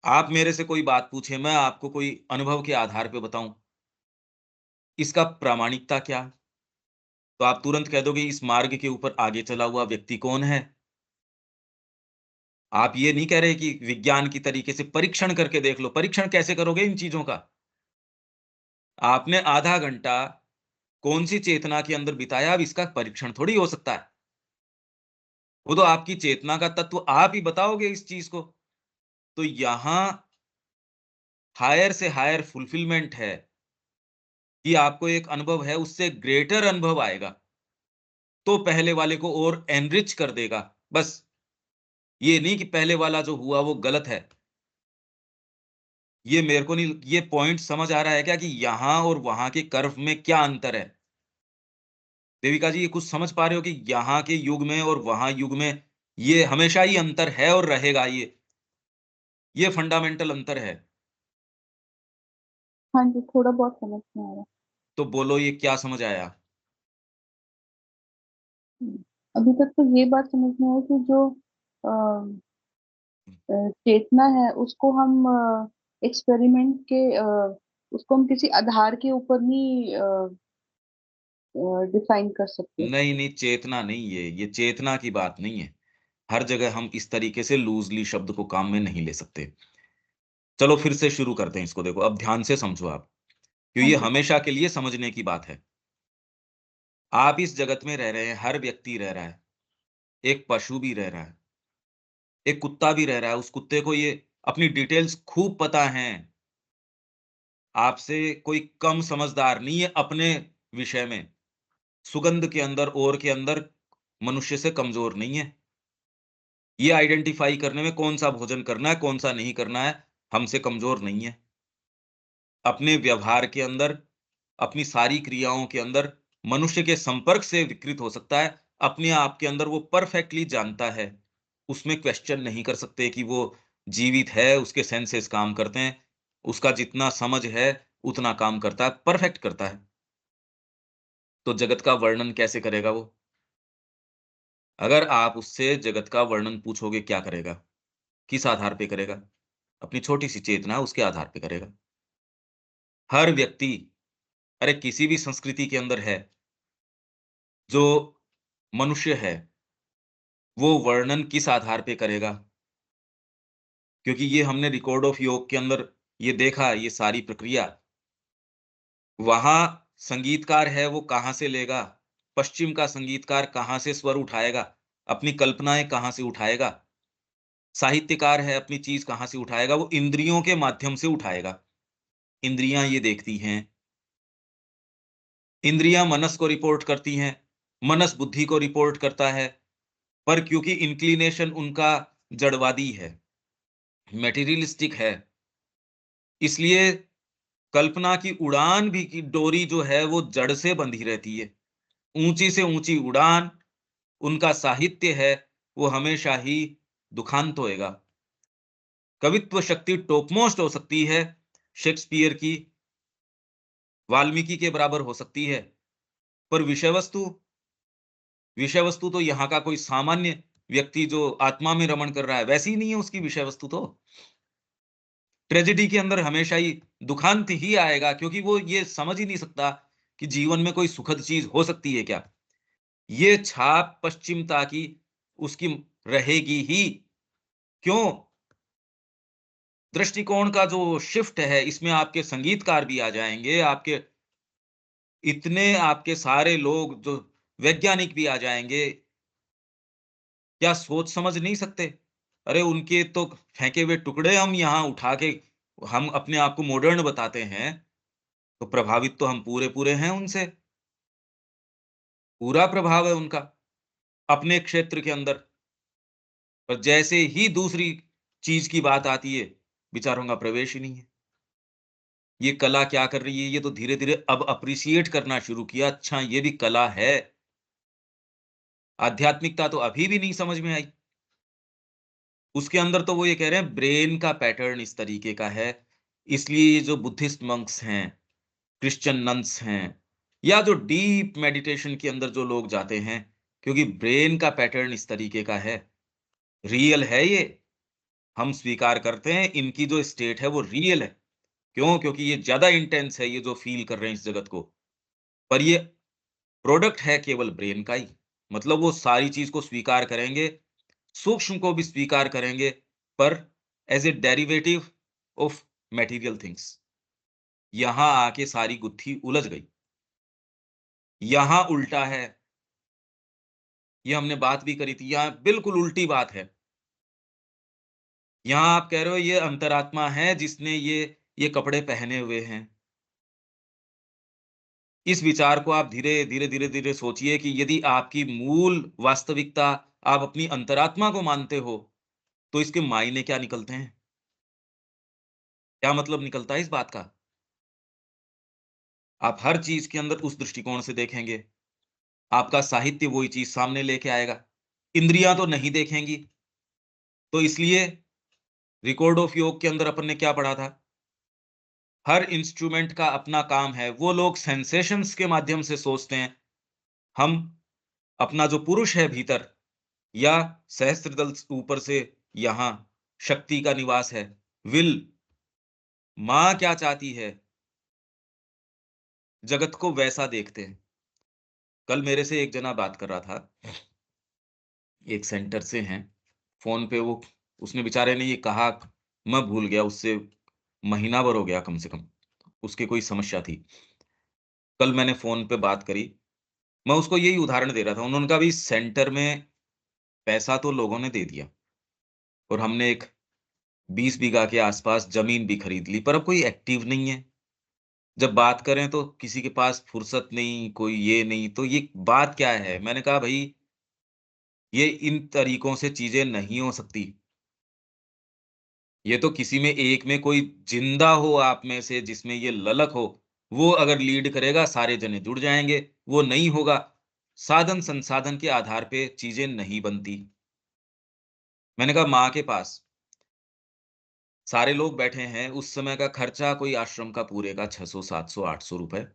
आप मेरे से कोई बात पूछें, मैं आपको कोई अनुभव के आधार पे बताऊँ, इसका प्रामाणिकता क्या? तो आप तुरंत कह दोगे इस मार्ग के ऊपर आगे चला हुआ व्यक्ति कौन है? आप ये नहीं कह रहे कि विज्ञान की तरीके से परीक्षण करके देख लो, परीक्षण कैसे करोगे इन चीज़ों का? आपने आधा घंटा कौन-सी चेतना के अंदर बिताया, अब इसका परीक्षण थोड़ी हो सकता है। वो तो आपकी चेतना का तत्व आप ही बताओगे इस चीज़ को। तो यहाँ हायर से हायर फुलफिलमेंट है कि आपको एक अनुभव है, उससे ग्रेटर अनुभव आएगा, तो पहले वाले को और एनरिच कर देगा। बस ये नहीं कि पहले वाला जो हुआ वो गलत है। ये मेरे को नहीं, ये पॉइंट समझ आ रहा है क्या कि यहाँ और वहाँ के कर्व में क्या अंतर है? देविका जी, ये कुछ समझ पा रहे हो कि यहाँ के युग में और वहाँ युग में ये हमेशा ही अंतर है और रहेगा ये फंडामेंटल अंतर है। हाँ जी, थोड़ा बहुत समझ में आ रहा है। तो बोलो ये क्या समझ आया? हुँ। अभी तक तो ये बात समझ में आई कि जो अ चेतना है उसको हम एक्सपेरिमेंट के उसको हम किसी आधार के ऊपर नहीं डिफाइन कर सकते। नहीं, नहीं, चेतना नहीं ये चेतना की बात नहीं है। हर जगह हम इस तरीके से लूज़ली शब्द को काम में नहीं ले सकते। चलो फिर से शुरू करते हैं इसको, देखो अब ध्यान से समझो आप, क्योंकि हाँ ये जी, हमेशा के लिए समझने की बात है। आप इस जगत में रह रहे हैं, हर व्यक्ति रह रहा है, एक पशु भी रह रहा है, एक कुत्ता भी रह रहा है, उस कुत्ते को ये अपनी डिटेल्स खूब पता हैं। आपसे कोई कम समझदार नहीं है अपने विषय में। सुगंध के अंदर, ओर के अंदर मनुष्य से कमज़ोर नहीं है। ये आइडेंटिफ़ाई करने में कौन-सा भोजन करना है, कौन-सा नहीं करना है, हमसे कमज़ोर नहीं है। अपने व्यवहार के अंदर, अपनी सारी क्रियाओं के अंदर मनुष्य के संपर्क से विकृत हो सकता है, अपने आप के अंदर वो परफेक्टली जानता है। उसमें क्वेश्चन नहीं कर सकते कि वो जीवित है, उसके सेंसेस काम करते हैं, उसका जितना समझ है, उतना काम करता है, परफेक्ट करता है। तो जगत का वर्णन कैसे करेगा वो? अगर आप उससे जगत का वर्णन पूछोगे क्या करेगा? किस आधार पे करेगा? अपनी छोटी-सी चेतना है उसके आधार पे करेगा। हर व्यक्ति, अरे किसी भी संस्कृति के अंदर है, जो मनुष्य है, वो वर्णन किस आधार पे करेगा? क्योंकि ये हमने रिकॉर्ड ऑफ योग के अंदर ये देखा, ये सारी प्रक्रिया। वहाँ संगीतकार है वो कहाँ से लेगा? पश्चिम का संगीतकार कहाँ से स्वर उठाएगा? अपनी कल्पनाएँ कहाँ से उठाएगा? साहित्यकार है अपनी चीज़ कहाँ से उठाएगा? वो इंद्रियों के माध्यम से उठाएगा। इंद्रियाँ ये देखती हैं, इंद्रियाँ मनस को रिपोर्ट करती हैं, मनस बुद्धि को रिपोर्ट करता है, पर क्योंकि इंक्लिनेशन उनका जड़वादी है, मैटेरियलिस्टिक है, इसलिए कल्पना की उड़ान भी की डोरी जो है वो जड़ से बंधी रहती है। ऊँची से ऊँची उड़ान, उनका साहित्य है, वो हमेशा ही दुखांत होएगा। कवित्व शक्ति टॉपमोस्ट हो सकती है, शेक्सपियर की, वाल्मीकि के बराबर हो सकती है, पर विषय वस्तु तो यहाँ का कोई सामान्य व्यक्ति जो आत्मा में रमण कर रहा है, वैसी ही नहीं है उसकी विषय वस्तु तो। ट्रेजेडी के अंदर हमेशा ही दुखांत ही आएगा क्योंकि वो ये समझ ही नहीं सकता कि जीवन में कोई सुखद चीज़ हो सकती है क्या? ये छाप पश्चिमता की उसकी रहेगी ही। क्यों? दृष्टिकोण का जो शिफ्ट है, इसमें आपके संगीतकार भी आ जाएँगे, आपके इतने आपके सारे लोग जो वैज्ञानिक भी आ जाएँगे, क्या सोच समझ नहीं सकते? अरे उनके तो फेंके हुए टुकड़े हम यहाँ उठा के हम अपने आप को मॉडर्न बताते हैं, तो प्रभावित तो हम पूरे-पूरे हैं उनसे, पूरा प्रभाव है उनका, अपने क्षेत्र के अंदर। पर जैसे ही दूसरी चीज़ की बात आती है, बेचारों का प्रवेश ही नहीं है। ये कला क्या कर रही है, ये तो धीरे-धीरे अब एप्रिशिएट करना शुरू किया, अच्छा ये भी कला है। आध्यात्मिकता तो अभी भी नहीं समझ में आई। उसके अंदर तो वो ये कह रहे हैं ब्रेन का पैटर्न इस तरीके का है, इसलिए ये जो बुद्धिस्ट मंक्स हैं, क्रिश्चियन नन्स हैं, या जो डीप मेडिटेशन के अंदर जो लोग जाते हैं, क्योंकि ब्रेन का पैटर्न इस तरीके का है, रियल है ये, हम स्वीकार करते हैं, इनकी जो स्टेट है वो रियल है। क्यों? क्योंकि ये ज़्यादा इंटेंस है, ये जो फ़ील कर रहे हैं इस जगत को। पर ये प्रोडक्ट है केवल ब्रेन का ही। मतलब वो सारी चीज़ को स्वीकार करेंगे, सूक्ष्म को भी स्वीकार करेंगे, पर as a derivative of material things. यहाँ आके सारी गुत्थी उलझ गई। यहाँ उल्टा है, ये हमने बात भी करी थी, यहाँ बिल्कुल उल्टी बात है। यहाँ आप कह रहे हो ये अंतरात्मा है जिसने ये कपड़े पहने हुए हैं। इस विचार को आप धीरे-धीरे सोचिए कि यदि आपकी मूल वास्तविकता आप अपनी अंतरात्मा को मानते हो, तो इसके मायने क्या निकलते हैं? क्या मतलब निकलता है इस बात का? आप हर चीज़ के अंदर उस दृष्टिकोण से देखेंगे, आपका साहित्य वही चीज़ सामने लेके आएगा। इंद्रियाँ तो नहीं देखेंगी, तो इसलिए रिकॉर्ड ऑफ योग के अंदर अपन ने क्या पढ़ा था? हर इंस्ट्रूमेंट का अपना काम है, वो लोग सेंसेशंस के माध्यम से सोचते हैं, हम अपना जो पुरुष है भीतर या सहस्त्रदल ऊपर से यहाँ शक्ति का निवास है, विल, माँ क्या चाहती है, जगत को वैसा देखते हैं। कल मेरे से एक जना बात कर रहा था, एक सेंटर से हैं, फ़ोन पे वो उसने बेचारे ने ये कहा, मैं भूल गया उससे महीना भर हो गया कम से कम, उसकी कोई समस्या थी। कल मैंने फ़ोन पे बात करी, मैं उसको यही उदाहरण दे रहा था, उन्होंने कहा, "भई सेंटर में पैसा तो लोगों ने दे दिया और हमने एक 20 बीघा के आसपास ज़मीन भी खरीद ली, पर अब कोई एक्टिव नहीं है। जब बात करें तो किसी के पास फुर्सत नहीं, कोई ये नहीं, तो ये बात क्या है?" मैंने कहा, "भई, ये इन तरीकों से चीज़ें नहीं हो सकती। ये तो किसी में एक में कोई जिंदा हो आप में से जिसमें ये ललक हो, वो अगर लीड करेगा सारे जने जुड़ जाएँगे, वो नहीं होगा, साधन-संसाधन के आधार पे चीज़ें नहीं बनती।" मैंने कहा, "माँ के पास सारे लोग बैठे हैं, उस समय का खर्चा कोई आश्रम का पूरे का 600, 700, 800 रुपए।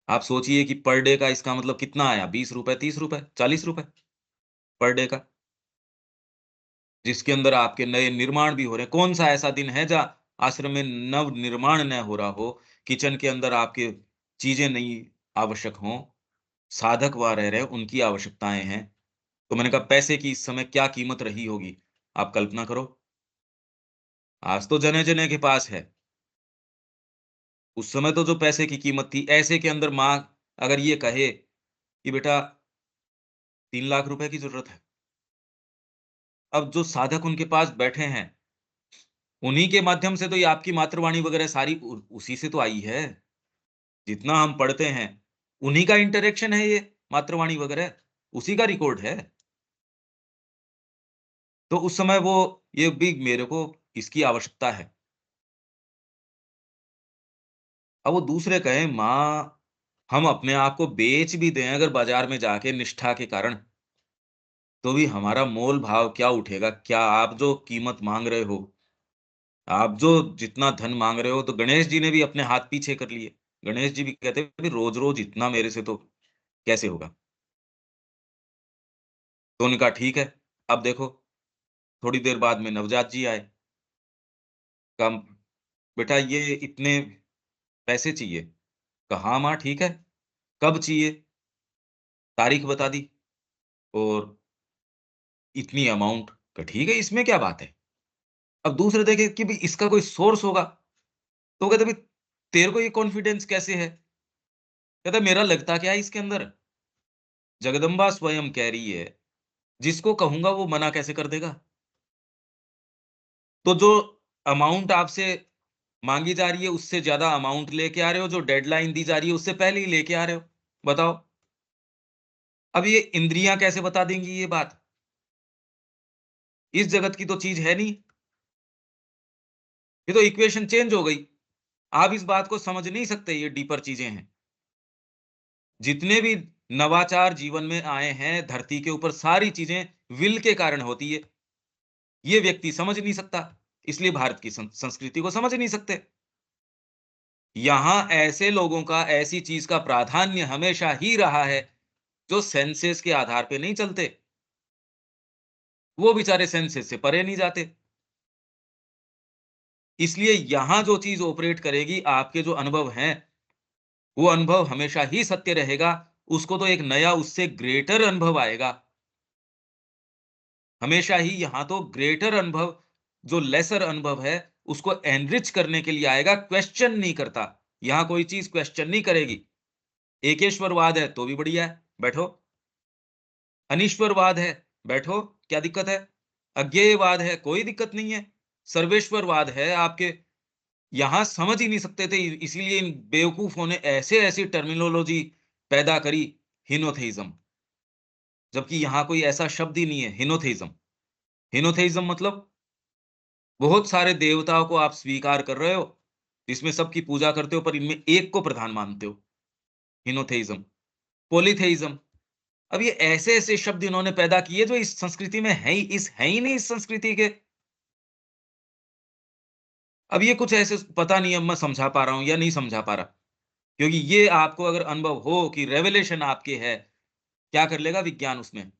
आप सोचिए कि पर डे का इसका मतलब कितना आया? ₹20, ₹30, ₹40 पर डे का, जिसके अंदर आपके नए निर्माण भी हो रहे हैं। कौन-सा ऐसा दिन है जहाँ आश्रम में नव-निर्माण न हो रहा हो, किचन के अंदर आपके चीज़ें नहीं आवश्यक हों, साधक वहाँ रह रहे हैं, उनकी आवश्यकताएँ हैं। तो मैंने कहा पैसे की इस समय क्या कीमत रही होगी, आप कल्पना करो। आज तो जने जने के पास है। उस समय तो जो पैसे की कीमत थी, ऐसे के अंदर माँ अगर ये कहे कि बेटा 3 लाख रुपए की जरूरत है, अब जो साधक उनके पास बैठे हैं, उन्हीं के माध्यम से तो ये आपकी मातृवाणी वगैरह सारी उसी से तो आई है। जितना हम पढ़ते हैं, उन्हीं का इंटरेक्शन है ये मातृवाणी वगैरह, उसी का रिकॉर्ड है। तो उस समय वो ये भी मेरे को इसकी आवश्यकता है। अब वो दूसरे कहें माँ, हम अपने आप को बेच भी दें अगर बाजार में जाके निष्ठा के कारण, तो भी हमारा मोल भाव क्या उठेगा? क्या आप जो कीमत मांग रहे हो, आप जो जितना धन मांग रहे हो, तो गणेश जी ने भी अपने हाथ पीछे कर लिए। गणेश जी भी कहते हैं रोज रोज इतना मेरे से तो कैसे होगा। तो उन्होंने कहा ठीक है। अब देखो, थोड़ी देर बाद में नवजात जी आए। कहा बेटा ये इतने पैसे चाहिए। कहा हाँ माँ ठीक है, कब चाहिए? तारीख बता दी और इतनी अमाउंट। कहा ठीक है, इसमें क्या बात है। अब दूसरे देखे कि भाई इसका कोई सोर्स होगा, तो कहते भाई तेरे को ये कॉन्फिडेंस कैसे है? कहता मेरा लगता क्या है इसके अंदर, जगदम्बा स्वयं कह रही है, जिसको कहूंगा वो मना कैसे कर देगा। तो जो अमाउंट आपसे मांगी जा रही है, उससे ज्यादा अमाउंट लेके आ रहे हो, जो डेडलाइन दी जा रही है उससे पहले ही लेके आ रहे हो। बताओ, अब ये इंद्रियां कैसे बता देंगी ये बात? इस जगत की तो चीज है नहीं। ये तो इक्वेशन चेंज हो गई। आप इस बात को समझ नहीं सकते, ये डीपर चीजें हैं। जितने भी नवाचार जीवन में आए हैं धरती के ऊपर, सारी चीजें विल के कारण होती है। ये व्यक्ति समझ नहीं सकता, इसलिए भारत की संस्कृति को समझ नहीं सकते। यहां ऐसे लोगों का, ऐसी चीज का प्राधान्य हमेशा ही रहा है जो सेंसेस के आधार पे नहीं चलते। वो बेचारे सेंसेस से परे नहीं जाते। इसलिए यहां जो चीज ऑपरेट करेगी, आपके जो अनुभव हैं, वो अनुभव हमेशा ही सत्य रहेगा। उसको तो एक नया, उससे ग्रेटर अनुभव आएगा। हमेशा ही यहां तो ग्रेटर अनुभव, जो लेसर अनुभव है, उसको एनरिच करने के लिए आएगा, क्वेश्चन नहीं करता। यहां कोई चीज क्वेश्चन नहीं करेगी। एकेश्वरवाद है तो भी बढ़िया है, बैठो। अनीश्वरवाद है, बैठो, क्या दिक्कत है? अज्ञेयवाद है, कोई दिक्कत नहीं है। सर्वेश्वरवाद है आपके यहां समझ ही नहीं सकते थे, इसीलिए इन बेवकूफों ने ऐसे ऐसी टर्मिनोलॉजी पैदा करी, हिनोथेइज्म। जबकि यहां कोई ऐसा शब्द ही नहीं है, हिनोथेइज्म। हिनोथेइज्म मतलब बहुत सारे देवताओं को आप स्वीकार कर रहे हो, जिसमें सबकी पूजा करते हो, पर इनमें एक को प्रधान मानते हो। हिनोथेइज्म, पॉलीथेइज्म। अब ये ऐसे ऐसे शब्द इन्होंने पैदा किए जो इस संस्कृति में है ही नहीं, इस संस्कृति के। अब ये कुछ ऐसे पता नहीं अब मैं समझा पा रहा हूं या नहीं समझा पा रहा, क्योंकि ये आपको अगर अनुभव हो कि रेवलेशन आपके है, क्या कर लेगा विज्ञान उसमें?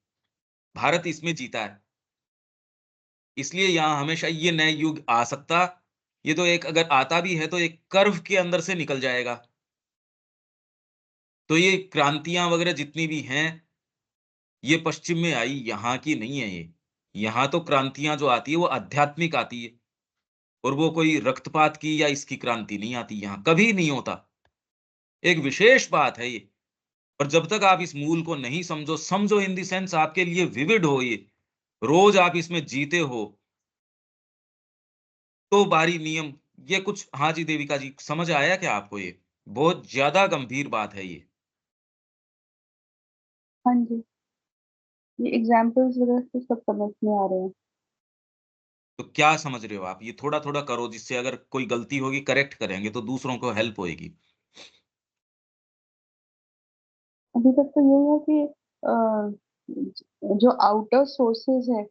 भारत इसमें जीता है। इसलिए यहां हमेशा ये नए युग आ सकता, ये तो एक अगर आता भी है तो एक कर्व के अंदर से निकल जाएगा। तो ये क्रांतियां वगैरह जितनी भी हैं, ये पश्चिम में आई, यहाँ की नहीं है ये। यहाँ तो क्रांतियां जो आती है वो आध्यात्मिक आती है, और वो कोई रक्तपात की या इसकी क्रांति नहीं आती, यहाँ कभी नहीं होता। एक विशेष बात है ये। और जब तक आप इस मूल को नहीं समझो, समझो इन द सेंस आपके लिए विविड हो ये, रोज आप इसमें जीते हो, तो बारी नियम, ये कुछ, हाँ जी देविका जी, समझ आया क्या आपको? ये बहुत ज्यादा गंभीर बात है ये। हाँ जी, ये एग्जाम्पल्स वगैरह तो सब समझ में आ रहे हैं। तो क्या समझ रहे हो आप? ये थोड़ा थोड़ा करो, जिससे अगर कोई गलती होगी करेक्ट करेंगे तो दूसरों को हेल्प होएगी। अभी तक तो यही है कि जो आउटर सोर्सेज है,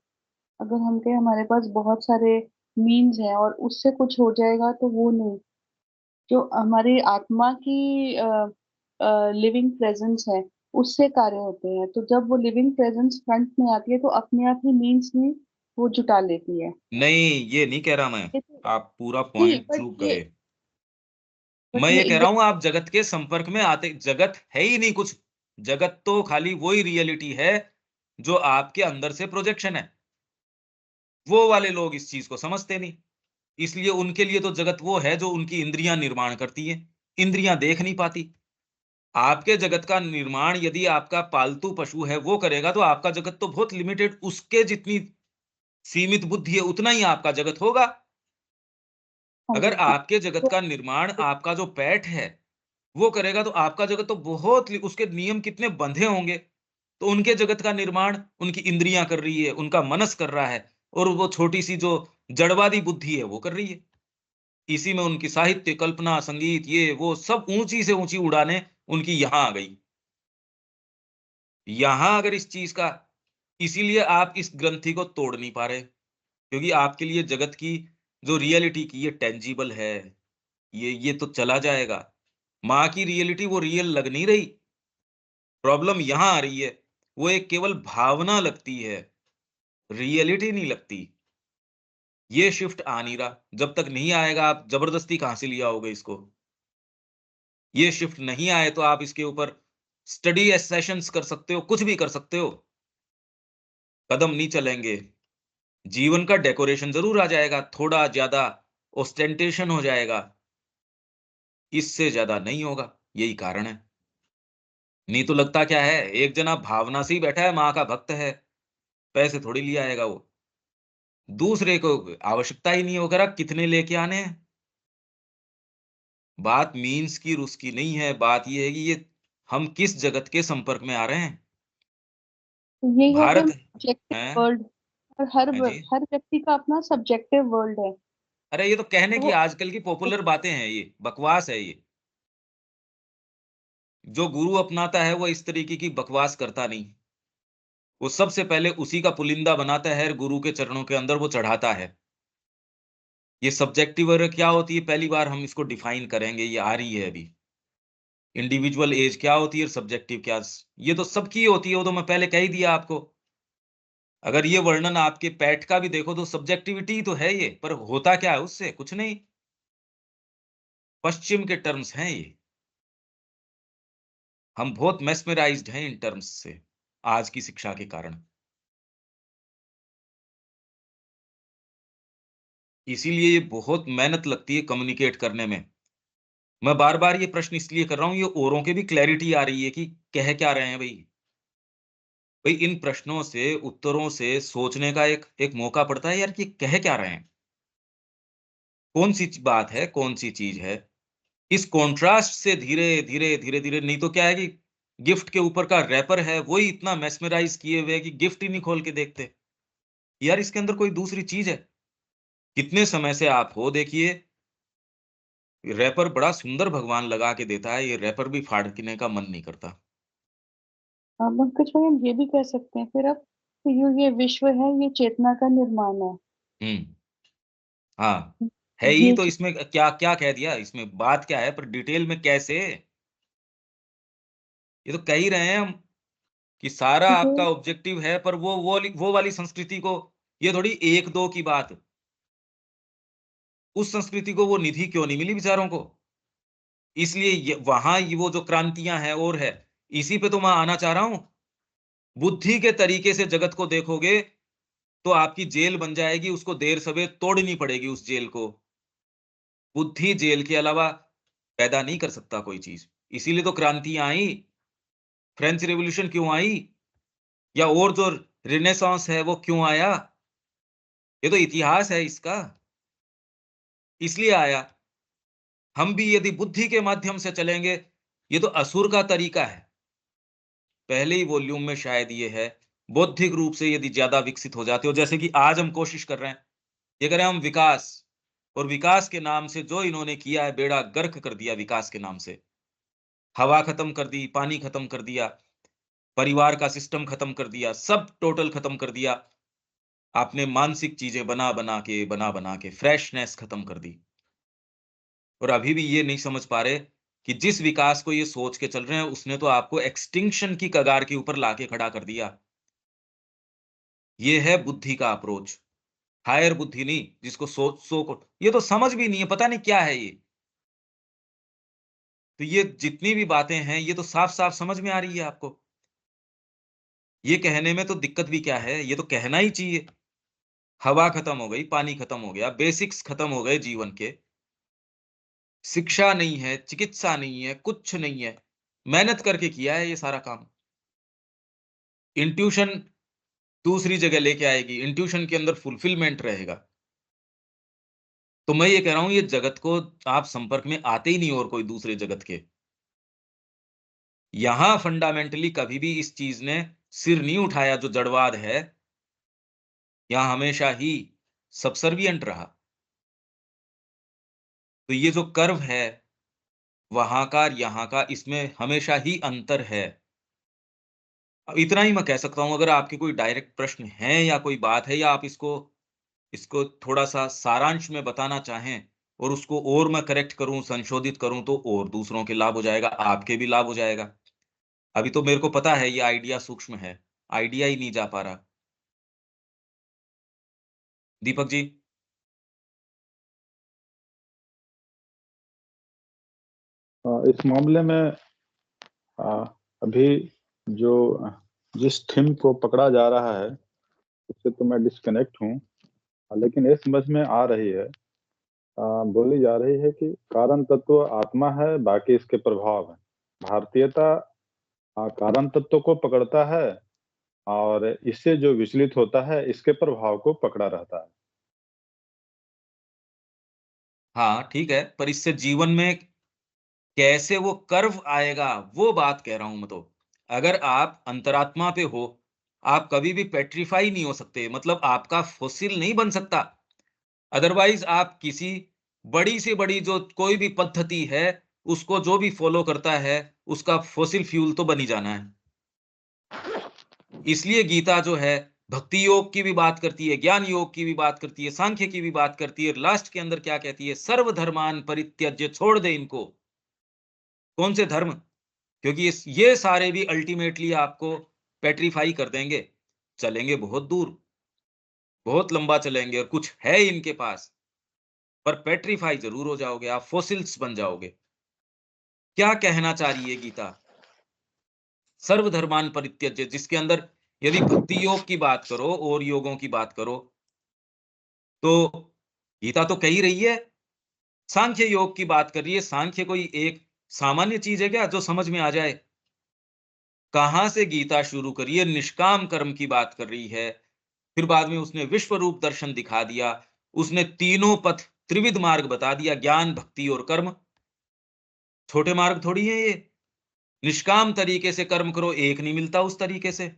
अगर हम कहें हमारे पास बहुत सारे मीन्स हैं और उससे कुछ हो जाएगा, तो वो नहीं। जो हमारी आत्मा की लिविंग प्रेजेंस है, उससे कार्य होते हैं। तो जब वो लिविंग प्रेजेंस फ्रंट में आती है, तो अपने आप ही मीन्स भी वो जुटा लेती है। नहीं, ये नहीं कह रहा मैं, ये तो आप पूरा नहीं, पॉइंट थ्रू करे। बट मैं ये ये कह रहा हूं आप जगत के संपर्क में आते, जगत है ही नहीं कुछ। जगत तो खाली वही रियलिटी है जो आपके अंदर से प्रोजेक्शन है। वो वाले लोग इस चीज को समझते नहीं। इसलिए उनके लिए तो जगत वो है जो उनकी इंद्रियां निर्माण करती है, इंद्रियां देख नहीं पाती। आपके जगत का निर्माण यदि आपका पालतू पशु है वो करेगा, तो आपका जगत तो बहुत लिमिटेड, उसके जितनी सीमित बुद्धि है उतना ही आपका जगत होगा। हाँ अगर जी, हाँ। आपके जगत तो का निर्माण आपका जो पेट है वो करेगा, तो आपका जगत तो बहुत उसके नियम कितने बंधे होंगे। तो उनके जगत का निर्माण उनकी इंद्रियां कर रही है, उनका मनस कर रहा है, और वो छोटी सी जो जड़वादी बुद्धि है वो कर रही है। इसी में उनकी साहित्य, कल्पना, संगीत, ये वो सब ऊंची से ऊंची उड़ाने उनकी यहां आ गई। यहां अगर इस चीज का, इसीलिए आप इस ग्रंथि को तोड़ नहीं पा रहे, क्योंकि आपके लिए जगत की जो रियलिटी की ये टेंजिबल है, ये तो चला जाएगा। माँ की रियलिटी वो रियल लग नहीं रही। प्रॉब्लम यहां आ रही है, वो एक केवल भावना लगती है, रियलिटी नहीं लगती। ये शिफ्ट आ नहीं रहा। जब तक नहीं आएगा, आप जबरदस्ती कहां से लिया होगा इसको। ये शिफ्ट नहीं आए तो आप इसके ऊपर स्टडी सेशंस कर सकते हो, कुछ भी कर सकते हो, कदम नहीं चलेंगे। जीवन का डेकोरेशन जरूर आ जाएगा, थोड़ा ज्यादा ओस्टेंटेशन हो जाएगा, इससे ज्यादा नहीं होगा। यही कारण है। नहीं तो लगता क्या है, एक जना भावना से ही बैठा है, माँ का भक्त है, पैसे थोड़ी लिए आएगा वो। दूसरे को आवश्यकता ही नहीं है वगैरह कितने लेके आने हैं। बात मीन्स की और उसकी नहीं है, बात ये है कि ये हम किस जगत के संपर्क में आ रहे हैं। तो यही है कि हम भारत सब्जेक्टिव है। वर्ल्ड, और हाँ जी। हर व्यक्ति का अपना सब्जेक्टिव वर्ल्ड है। अरे ये तो कहने तो की वो आजकल की पॉपुलर बातें हैं, ये बकवास है ये। जो गुरु अपनाता है वो इस तरीके की बकवास करता नहीं। वो सबसे पहले उसी का पुलिंदा बनाता है, गुरु के चरणों के अंदर वो चढ़ाता है। ये सब्जेक्टिव एरर क्या होती है, पहली बार हम इसको डिफाइन करेंगे, ये आ रही है अभी। इंडिविजुअल एज क्या होती है, सब्जेक्टिव क्या, ये तो सबकी होती है, वो तो मैं पहले कह ही दिया आपको। अगर ये वर्णन आपके पेट का भी देखो तो सब्जेक्टिविटी ही तो है ये, पर होता क्या है उससे, कुछ नहीं। पश्चिम के टर्म्स हैं ये। हम बहुत मेस्मराइज्ड हैं इन टर्म्स से, आज की शिक्षा के कारण। इसीलिए ये बहुत मेहनत लगती है कम्युनिकेट करने में। मैं बार बार ये प्रश्न इसलिए कर रहा हूं, ये औरों के भी क्लैरिटी आ रही है कि कह क्या रहे हैं भाई। भाई इन प्रश्नों से, उत्तरों से सोचने का एक एक मौका पड़ता है यार कि कह क्या रहे हैं, कौन सी बात है, कौन सी चीज है। इस कॉन्ट्रास्ट से धीरे धीरे धीरे धीरे, नहीं तो क्या है कि गिफ्ट के ऊपर का रैपर है वही इतना मेस्मराइज किए हुए है कि गिफ्ट ही नहीं खोल के देखते यार, इसके अंदर कोई दूसरी चीज है। कितने समय से आप हो देखिए, रैपर बड़ा सुंदर भगवान लगा के देता है, ये रैपर भी फाड़ने का मन नहीं करता। पंकज भाई, हम ये भी कह सकते हैं फिर अब कि जो ये विश्व है ये चेतना का निर्माण है। हम्म। हाँ, है ही ये तो। इसमें क्या क्या कह दिया, इसमें बात क्या है, पर डिटेल में कैसे। ये तो कह ही रहे हैं हम कि सारा चीजें। आपका ऑब्जेक्टिव है, पर वो वाली संस्कृति को, ये थोड़ी एक दो की बात। उस संस्कृति को वो निधि क्यों नहीं मिली बेचारों को। इसलिए वहां ये वो जो क्रांतियां हैं और है, इसी पे तो मैं आना चाह रहा हूं। बुद्धि के तरीके से जगत को देखोगे तो आपकी जेल बन जाएगी, उसको देर सवेर तोड़नी पड़ेगी उस जेल को। बुद्धि जेल के अलावा पैदा नहीं कर सकता कोई चीज। इसीलिए तो क्रांतियां आई। फ्रेंच रेवोल्यूशन क्यों आई, या और जो रिनेसांस है वो क्यों आया, ये तो इतिहास है इसका। इसलिए आया। हम भी यदि बुद्धि के माध्यम से चलेंगे, ये तो असुर का तरीका है। पहले ही वॉल्यूम में शायद ये है, बौद्धिक रूप से यदि ज्यादा विकसित हो जाते हो, जैसे कि आज हम कोशिश कर रहे हैं, ये करें हम विकास। और विकास के नाम से जो इन्होंने किया है, बेड़ा गर्क कर दिया विकास के नाम से। हवा खत्म कर दी, पानी खत्म कर दिया, परिवार का सिस्टम खत्म कर दिया, सब टोटल खत्म कर दिया। आपने मानसिक चीजें बना बना के फ्रेशनेस खत्म कर दी। और अभी भी ये नहीं समझ पा रहे कि जिस विकास को ये सोच के चल रहे हैं, उसने तो आपको एक्सटिंक्शन की कगार के ऊपर लाके खड़ा कर दिया। ये है बुद्धि का अप्रोच। हायर बुद्धि नहीं, जिसको सोच सो को ये तो समझ भी नहीं है, पता नहीं क्या है ये। तो ये जितनी भी बातें हैं, ये तो साफ साफ समझ में आ रही है आपको। ये कहने में तो दिक्कत भी क्या है, ये तो कहना ही चाहिए। हवा खत्म हो गई, पानी खत्म हो गया, बेसिक्स खत्म हो गए जीवन के, शिक्षा नहीं है, चिकित्सा नहीं है, कुछ नहीं है। मेहनत करके किया है ये सारा काम। इंट्यूशन दूसरी जगह लेके आएगी, इंट्यूशन के अंदर फुलफिलमेंट रहेगा। तो मैं ये कह रहा हूँ, ये जगत को आप संपर्क में आते ही नहीं और कोई दूसरे जगत के। यहां फंडामेंटली कभी भी इस चीज ने सिर नहीं उठाया जो जड़वाद है, यहां हमेशा ही सबसर्विएंट रहा। तो ये जो कर्व है, वहां का यहाँ का, इसमें हमेशा ही अंतर है। अब इतना ही मैं कह सकता हूं। अगर आपके कोई डायरेक्ट प्रश्न है या कोई बात है, या आप इसको इसको थोड़ा-सा सारांश में बताना चाहें और उसको और मैं करेक्ट करूँ, संशोधित करूँ, तो और दूसरों के लाभ हो जाएगा, आपके भी लाभ हो जाएगा। अभी तो मेरे को पता है ये आइडिया सूक्ष्म है, आइडिया ही नहीं जा पा रहा। दीपक जी? इस मामले में अभी जो जिस थीम को पकड़ा जा रहा है उससे तो मैं डिस्कनेक्ट हूँ, लेकिन ये समझ में आ रही है, बोली जा रही है कि कारण तत्व आत्मा है, बाकी इसके प्रभाव है। भारतीयता कारण तत्व को पकड़ता है और इससे जो विचलित होता है इसके प्रभाव को पकड़ा रहता है। हाँ, ठीक है, पर इससे जीवन में कैसे वो कर्व आएगा, वो बात कह रहा हूँ मैं तो। अगर आप अंतरात्मा पे हो, आप कभी भी पेट्रिफाई नहीं हो सकते, मतलब आपका फॉसिल नहीं बन सकता। अदरवाइज़ आप किसी बड़ी से बड़ी जो कोई भी पद्धति है, उसको जो भी फ़ॉलो करता है, उसका फॉसिल फ्यूल तो बन ही जाना है। इसलिए गीता जो है, भक्ति योग की भी बात करती है, ज्ञान योग की भी बात करती है, सांख्य की भी बात करती है। लास्ट के अंदर क्या कहती है? सर्वधर्मान् परित्यज्य, छोड़ दे इनको। कौन से धर्म? क्योंकि ये सारे भी अल्टीमेटली आपको पेट्रीफाई कर देंगे। चलेंगे बहुत दूर, बहुत लंबा चलेंगे और कुछ है इनके पास, पर पेट्रीफाई ज़रूर हो जाओगे, आप फॉसिल्स बन जाओगे। क्या कहना चाह रही है गीता? सर्वधर्मान् परित्यज्य, जिसके अंदर यदि भक्ति योग की बात करो और योगों की बात करो, तो गीता तो कह ही रही है। सांख्य योग की बात कर रही है। सांख्य कोई एक सामान्य चीज़ है क्या जो समझ में आ जाए? कहाँ से गीता शुरू करी है? निष्काम कर्म की बात कर रही है। फिर बाद में उसने विश्व रूप दर्शन दिखा दिया। उसने तीनों पथ, त्रिविध मार्ग बता दिया, ज्ञान, भक्ति और कर्म। छोटे मार्ग थोड़ी है ये। निष्काम तरीके से कर्म करो, एक नहीं मिलता उस तरीके से।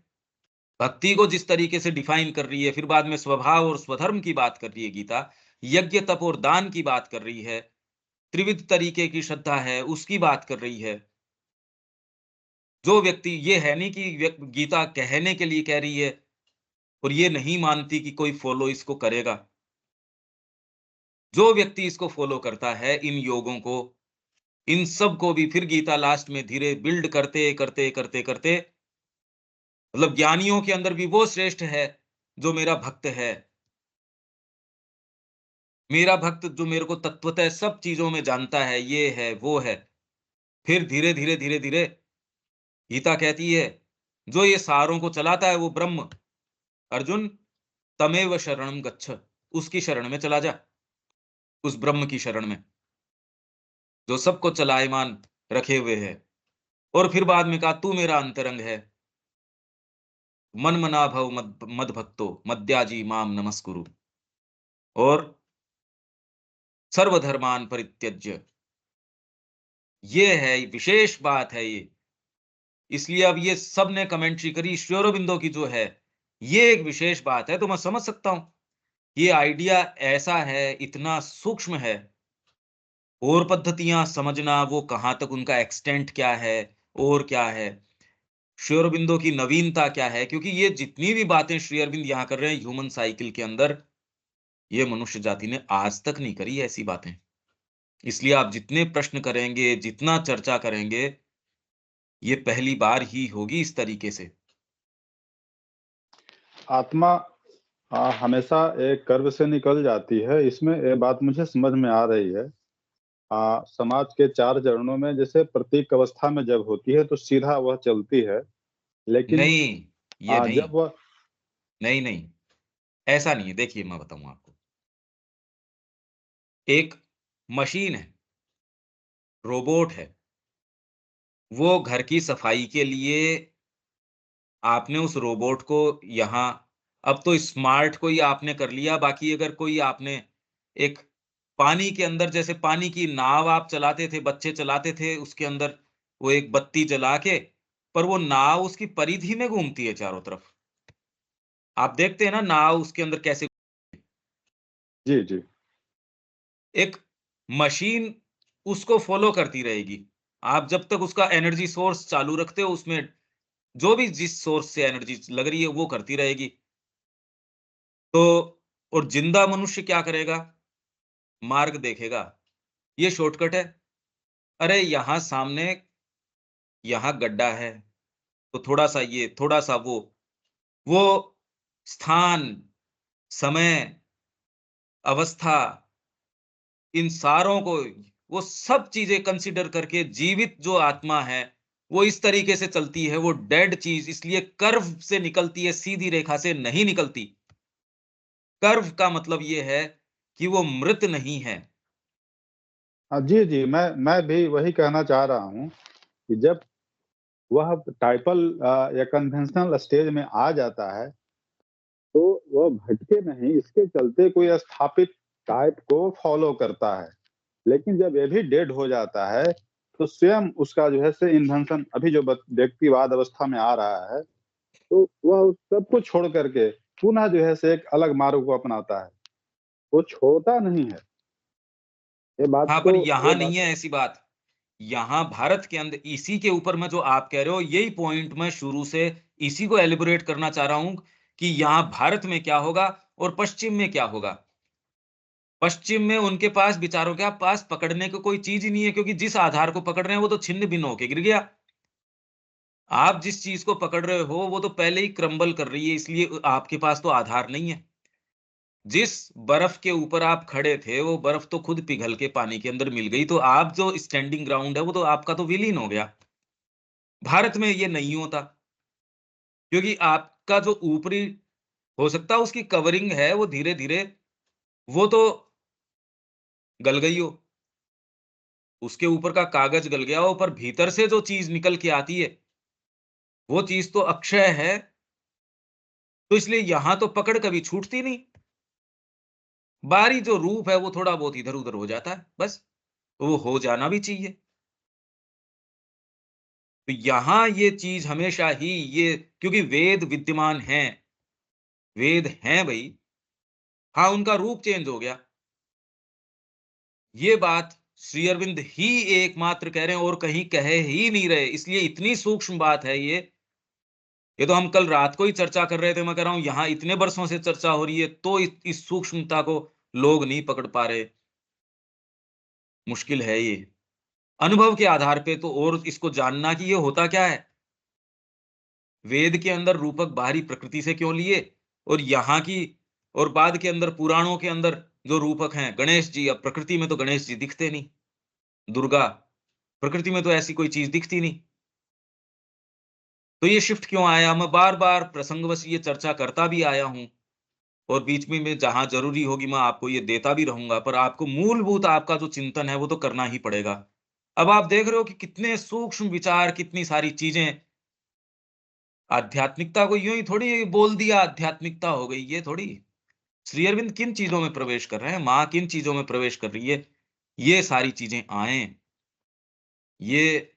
भक्ति को जिस तरीके से डिफाइन कर रही है, फिर बाद में स्वभाव और स्वधर्म की बात कर रही है गीता, यज्ञ, तप और दान की बात कर रही है, त्रिविध तरीके की श्रद्धा है, उसकी बात कर रही है। जो व्यक्ति, ये है नहीं कि गीता कहने के लिए कह रही है और ये नहीं मानती कि कोई फॉलो इसको करेगा। जो व्यक्ति इसको फॉलो करता है, इन योगों को, इन सब को भी फिर गीता लास्ट में धीरे बिल्ड करते, करते, करते, करते, मतलब ज्ञानियों के अंदर भी वो श्रेष्ठ है जो मेरा भक्त है। मेरा भक्त जो मेरे को तत्वतः सब चीज़ों में जानता है, ये है, वो है। फिर धीरे, धीरे, धीरे, धीरे गीता कहती है, जो ये सारों को चलाता है वो ब्रह्म। अर्जुन, तमेव शरणं गच्छ, उसकी शरण में चला जा, उस ब्रह्म की शरण में, जो सबको चलायमान रखे हुए है। और फिर बाद में कहा, तू मेरा अंतरंग है। मन मना भव मद भक्तो मद्याजी माम नमस्कुरु। और सर्वधर्मान परित्यज्य, ये है विशेष बात है ये। इसलिए अब ये सब ने कमेंट्री करी, श्री अरबिंदो की जो है, ये एक विशेष बात है। तो मैं समझ सकता हूं, ये आइडिया ऐसा है, इतना सूक्ष्म है। और पद्धतियां समझना, वो कहां तक उनका एक्सटेंट क्या है और क्या है, श्री अरबिंदो की नवीनता क्या है, क्योंकि ये जितनी भी बातें श्री अरविंद यहां कर रहे हैं ह्यूमन साइकिल के अंदर, ये मनुष्य जाति ने आज तक नहीं करी ऐसी बातें। इसलिए आप जितने प्रश्न करेंगे, जितना चर्चा करेंगे, ये पहली बार ही होगी इस तरीके से। आत्मा हमेशा एक कर्व से निकल जाती है, इसमें ये बात मुझे समझ में आ रही है। समाज के 4 चरणों में जैसे प्रत्येक अवस्था में जब होती है तो सीधा वह चलती है, लेकिन नहीं, ये नहीं, जब वह नहीं, नहीं, ऐसा नहीं है। देखिए मैं बताऊँ आपको, एक मशीन है, रोबोट है, वो घर की सफाई के लिए आपने उस रोबोट को यहाँ, अब तो स्मार्ट कोई आपने कर लिया, बाकी अगर कोई आपने एक पानी के अंदर, जैसे पानी की नाव आप चलाते थे, बच्चे चलाते थे, उसके अंदर वो एक बत्ती जला के, पर वो नाव उसकी परिधि में घूमती है चारों तरफ। आप देखते हैं ना नाव उसके अंदर कैसे, जी, जी। एक मशीन उसको फ़ॉलो करती रहेगी। आप जब तक उसका एनर्जी सोर्स चालू रखते हो, उसमें जो भी जिस सोर्स से एनर्जी लग रही है, वो करती रहेगी। तो और ज़िंदा मनुष्य क्या करेगा? मार्ग देखेगा, ये शॉर्टकट है। अरे! यहाँ सामने, यहाँ गड्ढा है, तो थोड़ा-सा ये, थोड़ा-सा वो। वो स्थान, समय, अवस्था, इन सारों को, वो सब चीज़ें कंसीडर करके जीवित जो आत्मा है, वो इस तरीके से चलती है, वो डेड चीज़ इसलिए कर्व से निकलती है, सीधी रेखा से नहीं निकलती। कर्व का मतलब ये है कि वो मृत नहीं है। जी, जी, मैं भी वही कहना चाह रहा हूँ कि जब वह टाइपल या कन्वेंशनल स्टेज में आ जाता है, तो वह भटके नहीं, इसके चलते कोई स्थापित टाइप को फॉलो करता है। लेकिन जब ये भी डेड हो जाता है, तो स्वयं उसका जो है से इन्वेंशन अभी जो व्यक्तिवाद अवस्था में आ रहा है, तो वह उस सब को छोड़ कर के पुनः जो है से एक अलग मार्ग को अपनाता है। वो छोड़ता नहीं है। ये बात हाँ, को पर ये यहाँ बात नहीं है ऐसी बात। यहाँ भारत के अंदर इसी के ऊपर मैं, जो आप कह रहे हो, यही पॉइंट मैं शुरू से इसी को एलिबोरेट करना चाह रहा हूँ कि यहाँ भारत में क्या होगा और पश्चिम में क्या होगा। पश्चिम में उनके पास, विचारों के पास पकड़ने को कोई चीज़ ही नहीं है, क्योंकि जिस आधार को पकड़ रहे हैं वो तो छिन्न-भिन्न होके गिर गया। आप जिस चीज़ को पकड़ रहे हो वो तो पहले ही क्रम्बल कर रही है, इसलिए आपके पास तो आधार नहीं है। जिस बर्फ के ऊपर आप खड़े थे, वो बर्फ तो खुद पिघल के पानी के अंदर मिल गई, तो आप जो स्टैंडिंग ग्राउंड है, वो तो आपका तो विलीन हो गया। भारत में ये नहीं होता, क्योंकि आपका जो ऊपरी, हो सकता है उसकी कवरिंग है, वो धीरे-धीरे वो तो गल गई हो, उसके ऊपर का कागज गल गया हो, पर भीतर से जो चीज़ निकल के आती है, वो चीज़ तो अक्षय है, तो इसलिए यहाँ तो पकड़ कभी छूटती नहीं। बाहरी जो रूप है, वो थोड़ा बहुत इधर-उधर हो जाता है, बस। तो वो हो जाना भी चाहिए। तो यहाँ ये चीज़ हमेशा ही, ये क्योंकि वेद विद्यमान हैं, वेद हैं भई। हाँ, उनका रूप चेंज हो गया। ये बात श्री अरविंद ही एकमात्र कह रहे हैं और कहीं कह ही नहीं रहे। इसलिए इतनी सूक्ष्म बात है ये। ये तो हम कल रात को ही चर्चा कर रहे थे। मैं कह रहा हूँ यहाँ इतने बरसों से चर्चा हो रही है, तो इस सूक्ष्मता को लोग नहीं पकड़ पा रहे। मुश्किल है ये। अनुभव के आधार पे तो, और इसको जानना कि ये होता क्या है। वेद के अंदर रूपक बाहरी प्रकृति से क्यों लिए, और यहाँ की, और बाद के अंदर पुराणों के अंदर जो रूपक हैं गणेश जी, अब प्रकृति में तो गणेश जी दिखते नहीं, दुर्गा, प्रकृति में तो ऐसी कोई चीज दिखती नहीं। तो ये शिफ्ट क्यों आया, मैं बार बार प्रसंगवश ये चर्चा करता भी आया हूं, और बीच में जहां जरूरी होगी मैं आपको ये देता भी रहूंगा, पर आपको मूलभूत आपका जो चिंतन है वो तो करना ही पड़ेगा। अब आप देख रहे हो कि कितने सूक्ष्म विचार, कितनी सारी चीजें। आध्यात्मिकता को यूं ही थोड़ी बोल दिया आध्यात्मिकता हो गई, ये थोड़ी। श्री अरविंद किन चीजों में प्रवेश कर रहे हैं, माँ किन चीजों में प्रवेश कर रही है, ये सारी चीजें आए, ये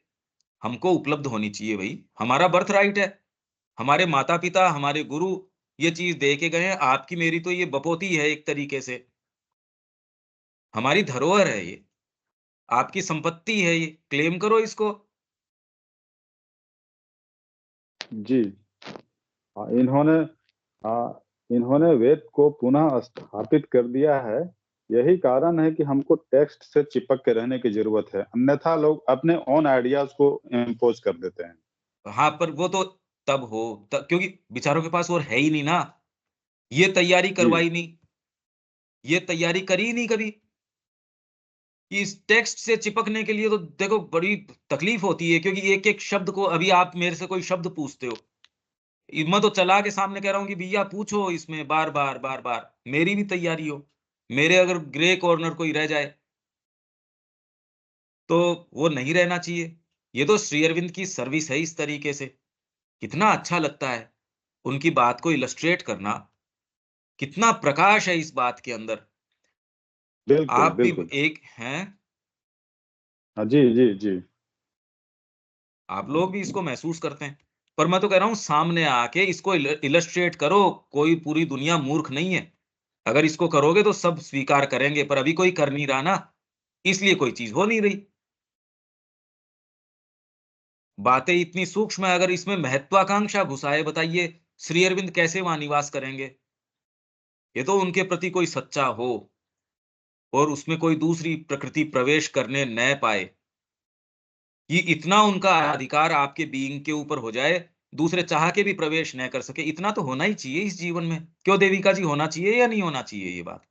हमको उपलब्ध होनी चाहिए भाई। हमारा बर्थ राइट है। हमारे माता पिता, हमारे गुरु ये चीज दे के गए हैं। आपकी मेरी तो ये बपोती है एक तरीके से, हमारी धरोहर है ये, आपकी संपत्ति है ये, क्लेम करो इसको। जी। हाँ, इन्होंने वेद को पुनः स्थापित कर दिया है। यही कारण है कि हमको टेक्स्ट से चिपक के रहने की जरूरत है, अन्यथा लोग अपने ओन आइडियाज को इम्पोज कर देते हैं। हाँ, पर वो तो तब हो, क्योंकि बेचारों के पास और है ही नहीं ना, ये तैयारी जी, करवाई नहीं, ये तैयारी करी ही नहीं कभी। कि इस टेक्स्ट से चिपकने के लिए तो देखो बड़ी तकलीफ होती है, क्योंकि एक एक शब्द को, अभी आप मेरे से कोई शब्द पूछते हो, मैं तो चला के सामने कह रहा हूँ कि भैया पूछो इसमें बार बार बार बार, मेरी भी तैयारी हो, मेरे अगर ग्रे कॉर्नर कोई रह जाए तो वो नहीं रहना चाहिए। ये तो श्री अरविंद की सर्विस है इस तरीके से। कितना अच्छा लगता है उनकी बात को इलस्ट्रेट करना, कितना प्रकाश है इस बात के अंदर। बिल्कुल, आप भी बिल्कुल। एक हैं, हाँ, जी, जी, जी। आप लोग भी इसको महसूस करते हैं। पर मैं तो कह रहा हूँ सामने आके इसको इलस्ट्रेट करो, कोई पूरी दुनिया मूर्ख नहीं है। अगर इसको करोगे तो सब स्वीकार करेंगे, पर अभी कोई कर नहीं रहा ना, इसलिए कोई चीज़ हो नहीं रही। बातें इतनी सूक्ष्म है, अगर इसमें महत्वाकांक्षा घुसाए, बताइए श्री अरविंद कैसे वहाँ निवास करेंगे? ये तो उनके प्रति कोई सच्चा हो और उसमें कोई दूसरी प्रकृति प्रवेश करने न पाए, ये इतना उनका अधिकार आपके बीइंग के ऊपर हो जाए, दूसरे चाह के भी प्रवेश न कर सके, इतना तो होना ही चाहिए इस जीवन में। क्यों देविका जी, होना चाहिए या नहीं होना चाहिए ये बात?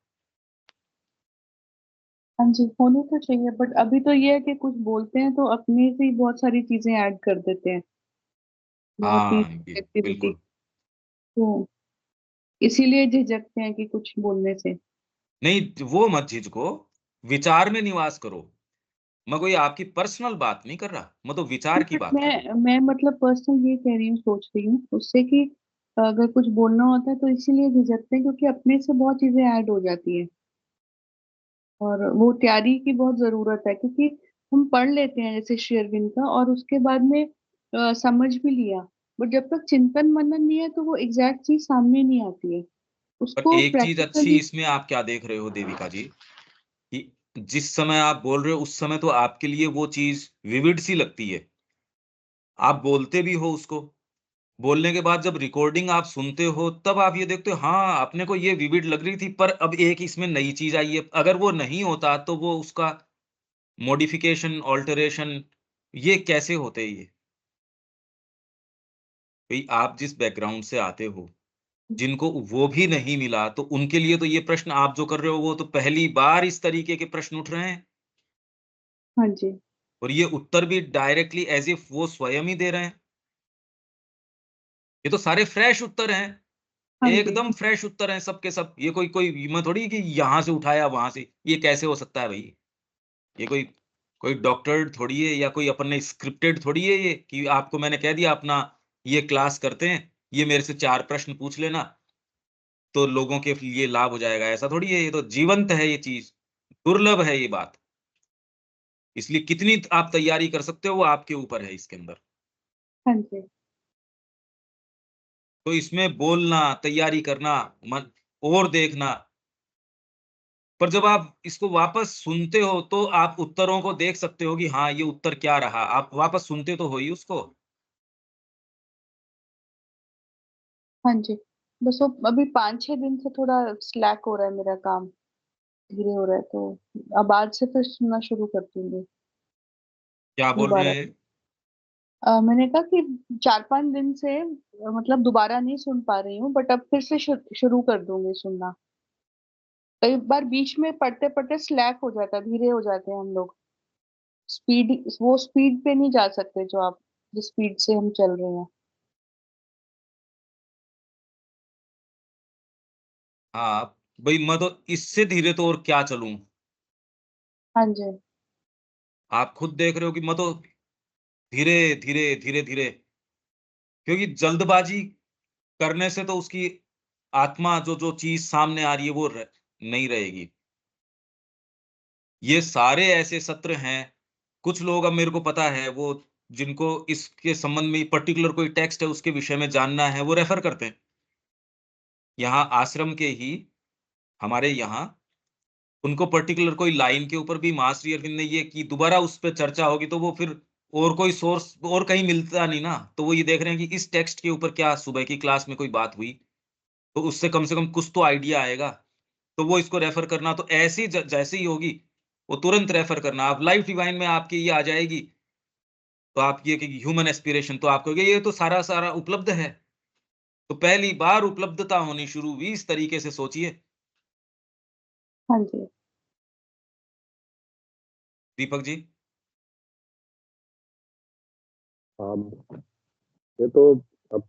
हाँ जी, होनी तो चाहिए, बट अभी तो ये है कि कुछ बोलते हैं तो अपने से ही बहुत सारी चीजें ऐड कर देते हैं, बहुत ही हाँ, ये एक्टिविटी। बिल्कुल। तो इसीलिए झिझकते हैं कि कुछ बोलने से। नहीं, वो मत झिझको, विचार में निवास करो। मैं कोई आपकी पर्सनल बात नहीं कर रहा, मैं तो विचार की बट बात कर रहा हूँ। मैं मतलब पर्सनल ये कह रही हूँ, सोच रही हूँ उससे कि अगर कुछ बोलना होता है तो इसीलिए झिझकते हैं क्योंकि अपने से बहुत चीजें ऐड हो जाती है, और वो तैयारी की बहुत जरूरत है, क्योंकि हम पढ़ लेते हैं जैसे शेरविन का और उसके बाद में समझ भी लिया, बट जब तक चिंतन मनन नहीं है तो वो एग्जैक्ट चीज सामने नहीं आती है, पर उसको एक चीज़ अच्छी प्रैक्टिकली। इसमें आप क्या देख रहे हो देविका जी, कि जिस समय आप बोल रहे हो उस समय तो आपके लिए वो चीज़ विविड सी लगती है। आप बोलते भी हो उसको, बोलने के बाद जब रिकॉर्डिंग आप सुनते हो तब आप ये देखते हो हाँ, अपने को ये विविड लग रही थी, पर अब एक इसमें नई चीज़ आई है। अगर वो नहीं होता तो वो उसका मॉडिफिकेशन, अल्टरेशन ये कैसे होते ये? भई आप जिस बैकग्राउंड से आते हो, जिनको वो भी नहीं मिला, तो उनके लिए तो ये प्रश्न आप जो कर रहे हो वो तो पहली बार इस तरीके के प्रश्न उठ रहे हैं, हाँ जी। और ये उत्तर भी डायरेक्टली एज़ इफ वो स्वयं ही दे रहे हैं। ये तो सारे फ्रेश उत्तर हैं, हाँ जी। एकदम फ्रेश उत्तर हैं सब के सब। ये कोई कोई मैं थोड़ी कि यहाँ से उठाया वहाँ से, ये कैसे हो सकता है भई? ये कोई कोई डॉक्टरेट थोड़ी है या कोई अपन ने स्क्रिप्टेड थोड़ी है ये कि आपको मैंने कह दिया अपना ये क्लास करते हैं, ये मेरे से 4 प्रश्न पूछ लेना, तो लोगों के लिए लाभ हो जाएगा, ऐसा थोड़ी है। ये तो जीवंत है ये चीज़, दुर्लभ है ये बात। इसलिए कितनी आप तैयारी कर सकते हो वो आपके ऊपर है इसके अंदर। हाँ जी। तो इसमें बोलना, तैयारी करना, मन और देखना, पर जब आप इसको वापस सुनते हो तो आप उत्तरों को देख सकते हो कि हाँ, ये उत्तर क्या रहा। आप वापस सुनते तो हो ही उसको। हाँ जी, बस वो अभी 5-6 दिन से थोड़ा स्लैक हो रहा है मेरा काम, धीरे हो रहा है, तो अब आज से फिर सुनना शुरू कर दूंगी क्या बोल रहे दोबारा। हैं? मैंने कहा कि 4-5 दिन से मतलब दोबारा नहीं सुन पा रही हूँ, बट अब फिर से शुरू कर दूंगी सुनना। कई बार बीच में पढ़ते पढ़ते स्लैक हो जाता है, धीरे हो जाते हैं हम लोग, स्पीड, वो स्पीड पे नहीं जा सकते जो आप, जिस स्पीड से हम चल रहे हैं। हाँ, भई मैं तो इससे धीरे तो और क्या चलूँ? हाँ जी। आप खुद देख रहे हो कि मैं तो धीरे, धीरे, धीरे, धीरे, क्योंकि जल्दबाज़ी करने से तो उसकी आत्मा जो जो चीज़ सामने आ रही है वो नहीं रहेगी। ये सारे ऐसे सत्र हैं, कुछ लोग अब मेरे को पता है वो जिनको इसके संबंध में पर्टिकुलर कोई टेक्स्ट है उसके विषय में जानना है, वो रेफ़र करते हैं। यहाँ आश्रम के ही हमारे यहाँ उनको पर्टिकुलर कोई लाइन के ऊपर भी महाश्री श्री अरविंद ने ये की दोबारा उस पे चर्चा होगी तो वो फिर और कोई सोर्स और कहीं मिलता नहीं ना, तो वो ये देख रहे हैं कि इस टेक्स्ट के ऊपर क्या सुबह की क्लास में कोई बात हुई, तो उससे कम से कम कुछ तो आइडिया आएगा। तो वो इसको रेफ़र करना तो ऐसी जैसे ही होगी, वो तुरंत रेफ़र करना। आप लाइफ़ डिवाइन में आपकी ये आ जाएगी, तो आप ये कि ह्यूमन एस्पिरेशन तो आप कहोगे ये तो सारा-सारा उपलब्ध है। तो पहली बार उपलब्धता होनी शुरू हुई इस तरीके से सोचिए, हाँ जी। दीपक जी। अब ये तो अब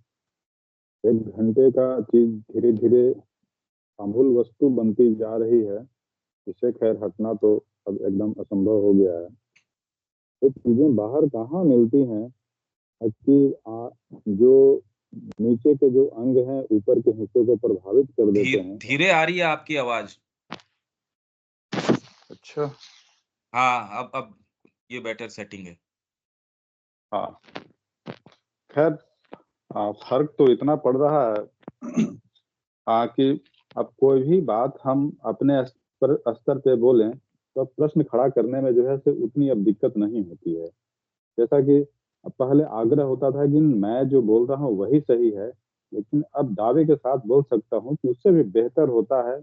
1 घंटे का चीज धीरे धीरे अमूल वस्तु बनती जा रही है, इसे खैर हटना तो अब एकदम असंभव हो गया है। ये चीजें बाहर कहाँ मिलती हैं कि जो नीचे के जो अंग हैं ऊपर के हिस्से को प्रभावित कर देते हैं। धीरे आ रही है आपकी आवाज। अच्छा, हाँ, अब ये बेटर सेटिंग है। हाँ, खैर फर्क तो इतना पड़ रहा है कि अब कोई भी बात हम अपने स्तर पे बोलें तो अब प्रश्न खड़ा करने में जो है से उतनी अब दिक्कत नहीं होती है। जैसा कि अब पहले आग्रह होता था कि मैं जो बोल रहा हूँ वही सही है, लेकिन अब दावे के साथ बोल सकता हूँ कि उससे भी बेहतर होता है।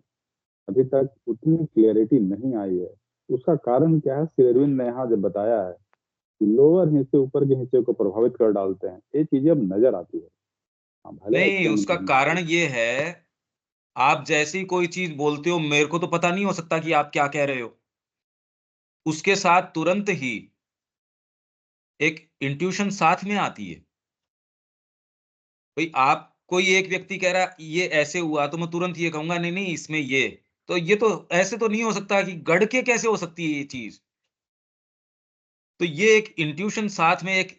अभी तक उतनी क्लियरिटी नहीं आई है। उसका कारण क्या है, श्री अरविंद ने यहाँ जब बताया है कि लोअर हिस्से ऊपर के हिस्से को प्रभावित कर डालते हैं, ये चीजें अब नजर आती है। हाँ, भले नहीं, एक्सटेंड उसका नहीं कारण करें। ये है, आप जैसी कोई चीज बोलते हो मेरे को तो पता नहीं हो सकता कि आप क्या कह रहे हो। उसके साथ तुरंत ही एक इंट्यूशन साथ में आती है। कोई एक व्यक्ति कह रहा है ये ऐसे हुआ, तो मैं तुरंत ये कहूंगा नहीं नहीं इसमें ये, तो ये तो ऐसे तो नहीं हो सकता, कि गढ़ के कैसे हो सकती है ये चीज। तो ये एक इंट्यूशन साथ में एक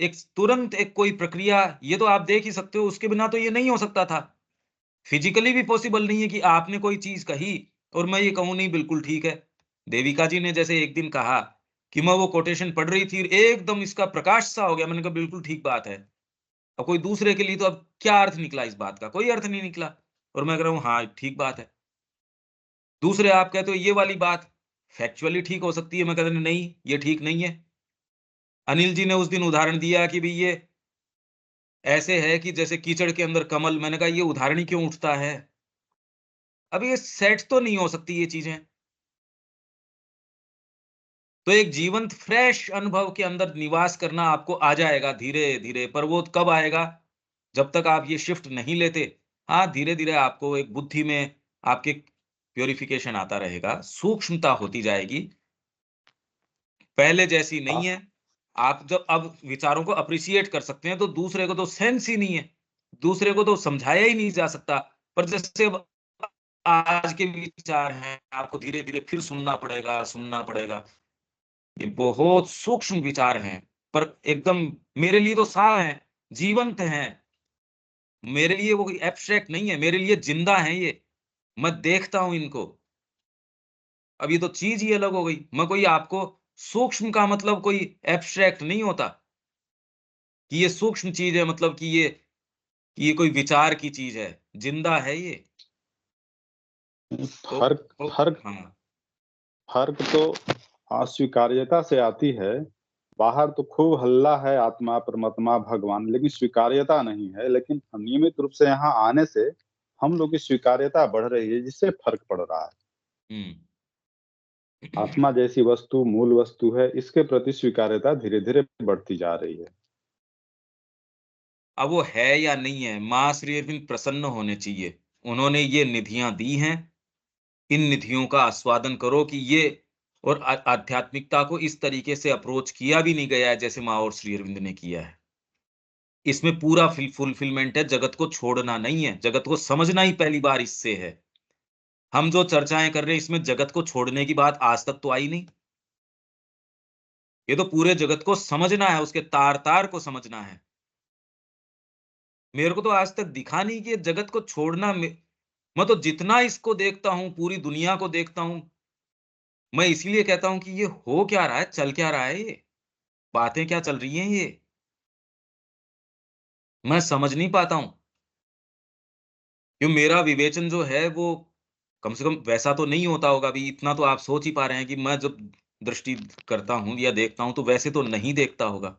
एक तुरंत एक कोई प्रक्रिया, ये तो आप देख ही सकते हो, उसके बिना तो ये नहीं हो सकता था। फिजिकली भी पॉसिबल नहीं है कि आपने कोई चीज कही और मैं ये कहूं नहीं बिल्कुल ठीक है। देविका जी ने जैसे एक दिन कहा कि मैं वो कोटेशन पढ़ रही थी, एकदम इसका प्रकाश सा हो गया, मैंने कहा बिल्कुल ठीक बात है। अब कोई दूसरे के लिए तो अब क्या अर्थ निकला इस बात का, कोई अर्थ नहीं निकला, और मैं कह रहा हूं हाँ ठीक बात है। दूसरे आप कहते हो ये वाली बात फैक्चुअली ठीक हो सकती है, मैं कहता नहीं ये ठीक नहीं है। अनिल जी ने उस दिन उदाहरण दिया कि भाई ये ऐसे है कि जैसे कीचड़ के अंदर कमल, मैंने कहा ये उदाहरण ही क्यों उठता है। अब ये सेट तो नहीं हो सकती ये चीजें। तो एक जीवंत फ्रेश अनुभव के अंदर निवास करना आपको आ जाएगा धीरे धीरे, पर वो कब आएगा, जब तक आप ये शिफ्ट नहीं लेते। हाँ, धीरे धीरे आपको एक बुद्धि में आपके प्योरिफिकेशन आता रहेगा, सूक्ष्मता होती जाएगी, पहले जैसी नहीं है। आप जब अब विचारों को अप्रिशिएट कर सकते हैं, तो दूसरे को तो सेंस ही नहीं है, दूसरे को तो समझाया ही नहीं जा सकता। पर जैसे अब आज के विचार हैं, आपको धीरे धीरे फिर सुनना पड़ेगा। ये बहुत सूक्ष्म विचार हैं, पर एकदम मेरे लिए तो साफ हैं, जीवंत हैं। मेरे लिए वो एब्स्ट्रैक्ट नहीं है, मेरे लिए जिंदा है ये। मैं देखता हूं इनको। अब ये तो चीज ही अलग हो गई। मैं कोई आपको सूक्ष्म का मतलब कोई एब्स्ट्रैक्ट नहीं होता कि ये सूक्ष्म चीज है, मतलब कि ये कोई विचार की चीज है, जिंदा है ये। तो, फर्क तो फर्क हाँ, फर्क तो अस्वीकार्यता से आती है। बाहर तो खूब हल्ला है आत्मा परमात्मा भगवान, लेकिन स्वीकार्यता नहीं है। लेकिन नियमित रूप से यहाँ आने से हम लोग की स्वीकार्यता बढ़ रही है, जिससे फर्क पड़ रहा है। हम्म। आत्मा जैसी वस्तु मूल वस्तु है, इसके प्रति स्वीकार्यता धीरे धीरे बढ़ती जा रही है। अब वो है या नहीं है, माँ श्री अरविंद प्रसन्न होने चाहिए। उन्होंने ये निधियां दी हैं, इन निधियों का आस्वादन करो कि ये, और आध्यात्मिकता को इस तरीके से अप्रोच किया भी नहीं गया है जैसे माँ और श्री अरविंद ने किया है। इसमें पूरा फुलफिलमेंट है, जगत को छोड़ना नहीं है, जगत को समझना ही पहली बार इससे है। हम जो चर्चाएं कर रहे हैं इसमें जगत को छोड़ने की बात आज तक तो आई नहीं। ये तो पूरे जगत को समझना है, उसके तार तार को समझना है। मेरे को तो आज तक दिखा नहीं कि ये जगत को छोड़ना मैं तो जितना इसको देखता हूं, पूरी दुनिया को देखता हूं, मैं इसीलिए कहता हूं कि ये हो क्या रहा है, चल क्या रहा है, ये बातें क्या चल रही हैं, ये मैं समझ नहीं पाता हूं। क्यों मेरा विवेचन जो है वो कम से कम वैसा तो नहीं होता होगा। अभी इतना तो आप सोच ही पा रहे हैं कि मैं जब दृष्टि करता हूं या देखता हूं तो वैसे तो नहीं देखता होगा।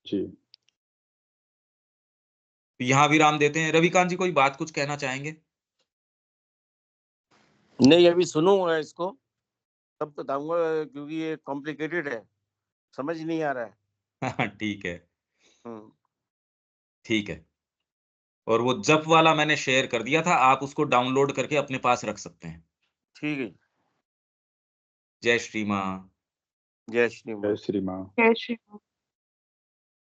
जी। तो यहां विराम देते हैं। रविकांत जी कोई बात कुछ कहना चाहेंगे? नहीं, अभी सुनूंगा इसको, तब बताऊंगा, क्योंकि ये कॉम्प्लिकेटेड है, समझ नहीं आ रहा है। हाँ, ठीक है, हम्म। ठीक है। और वो जप वाला मैंने शेयर कर दिया था, आप उसको डाउनलोड करके अपने पास रख सकते हैं। ठीक है। जय श्री मां। जय श्री जय मां। श्री मां। जय श्री राम।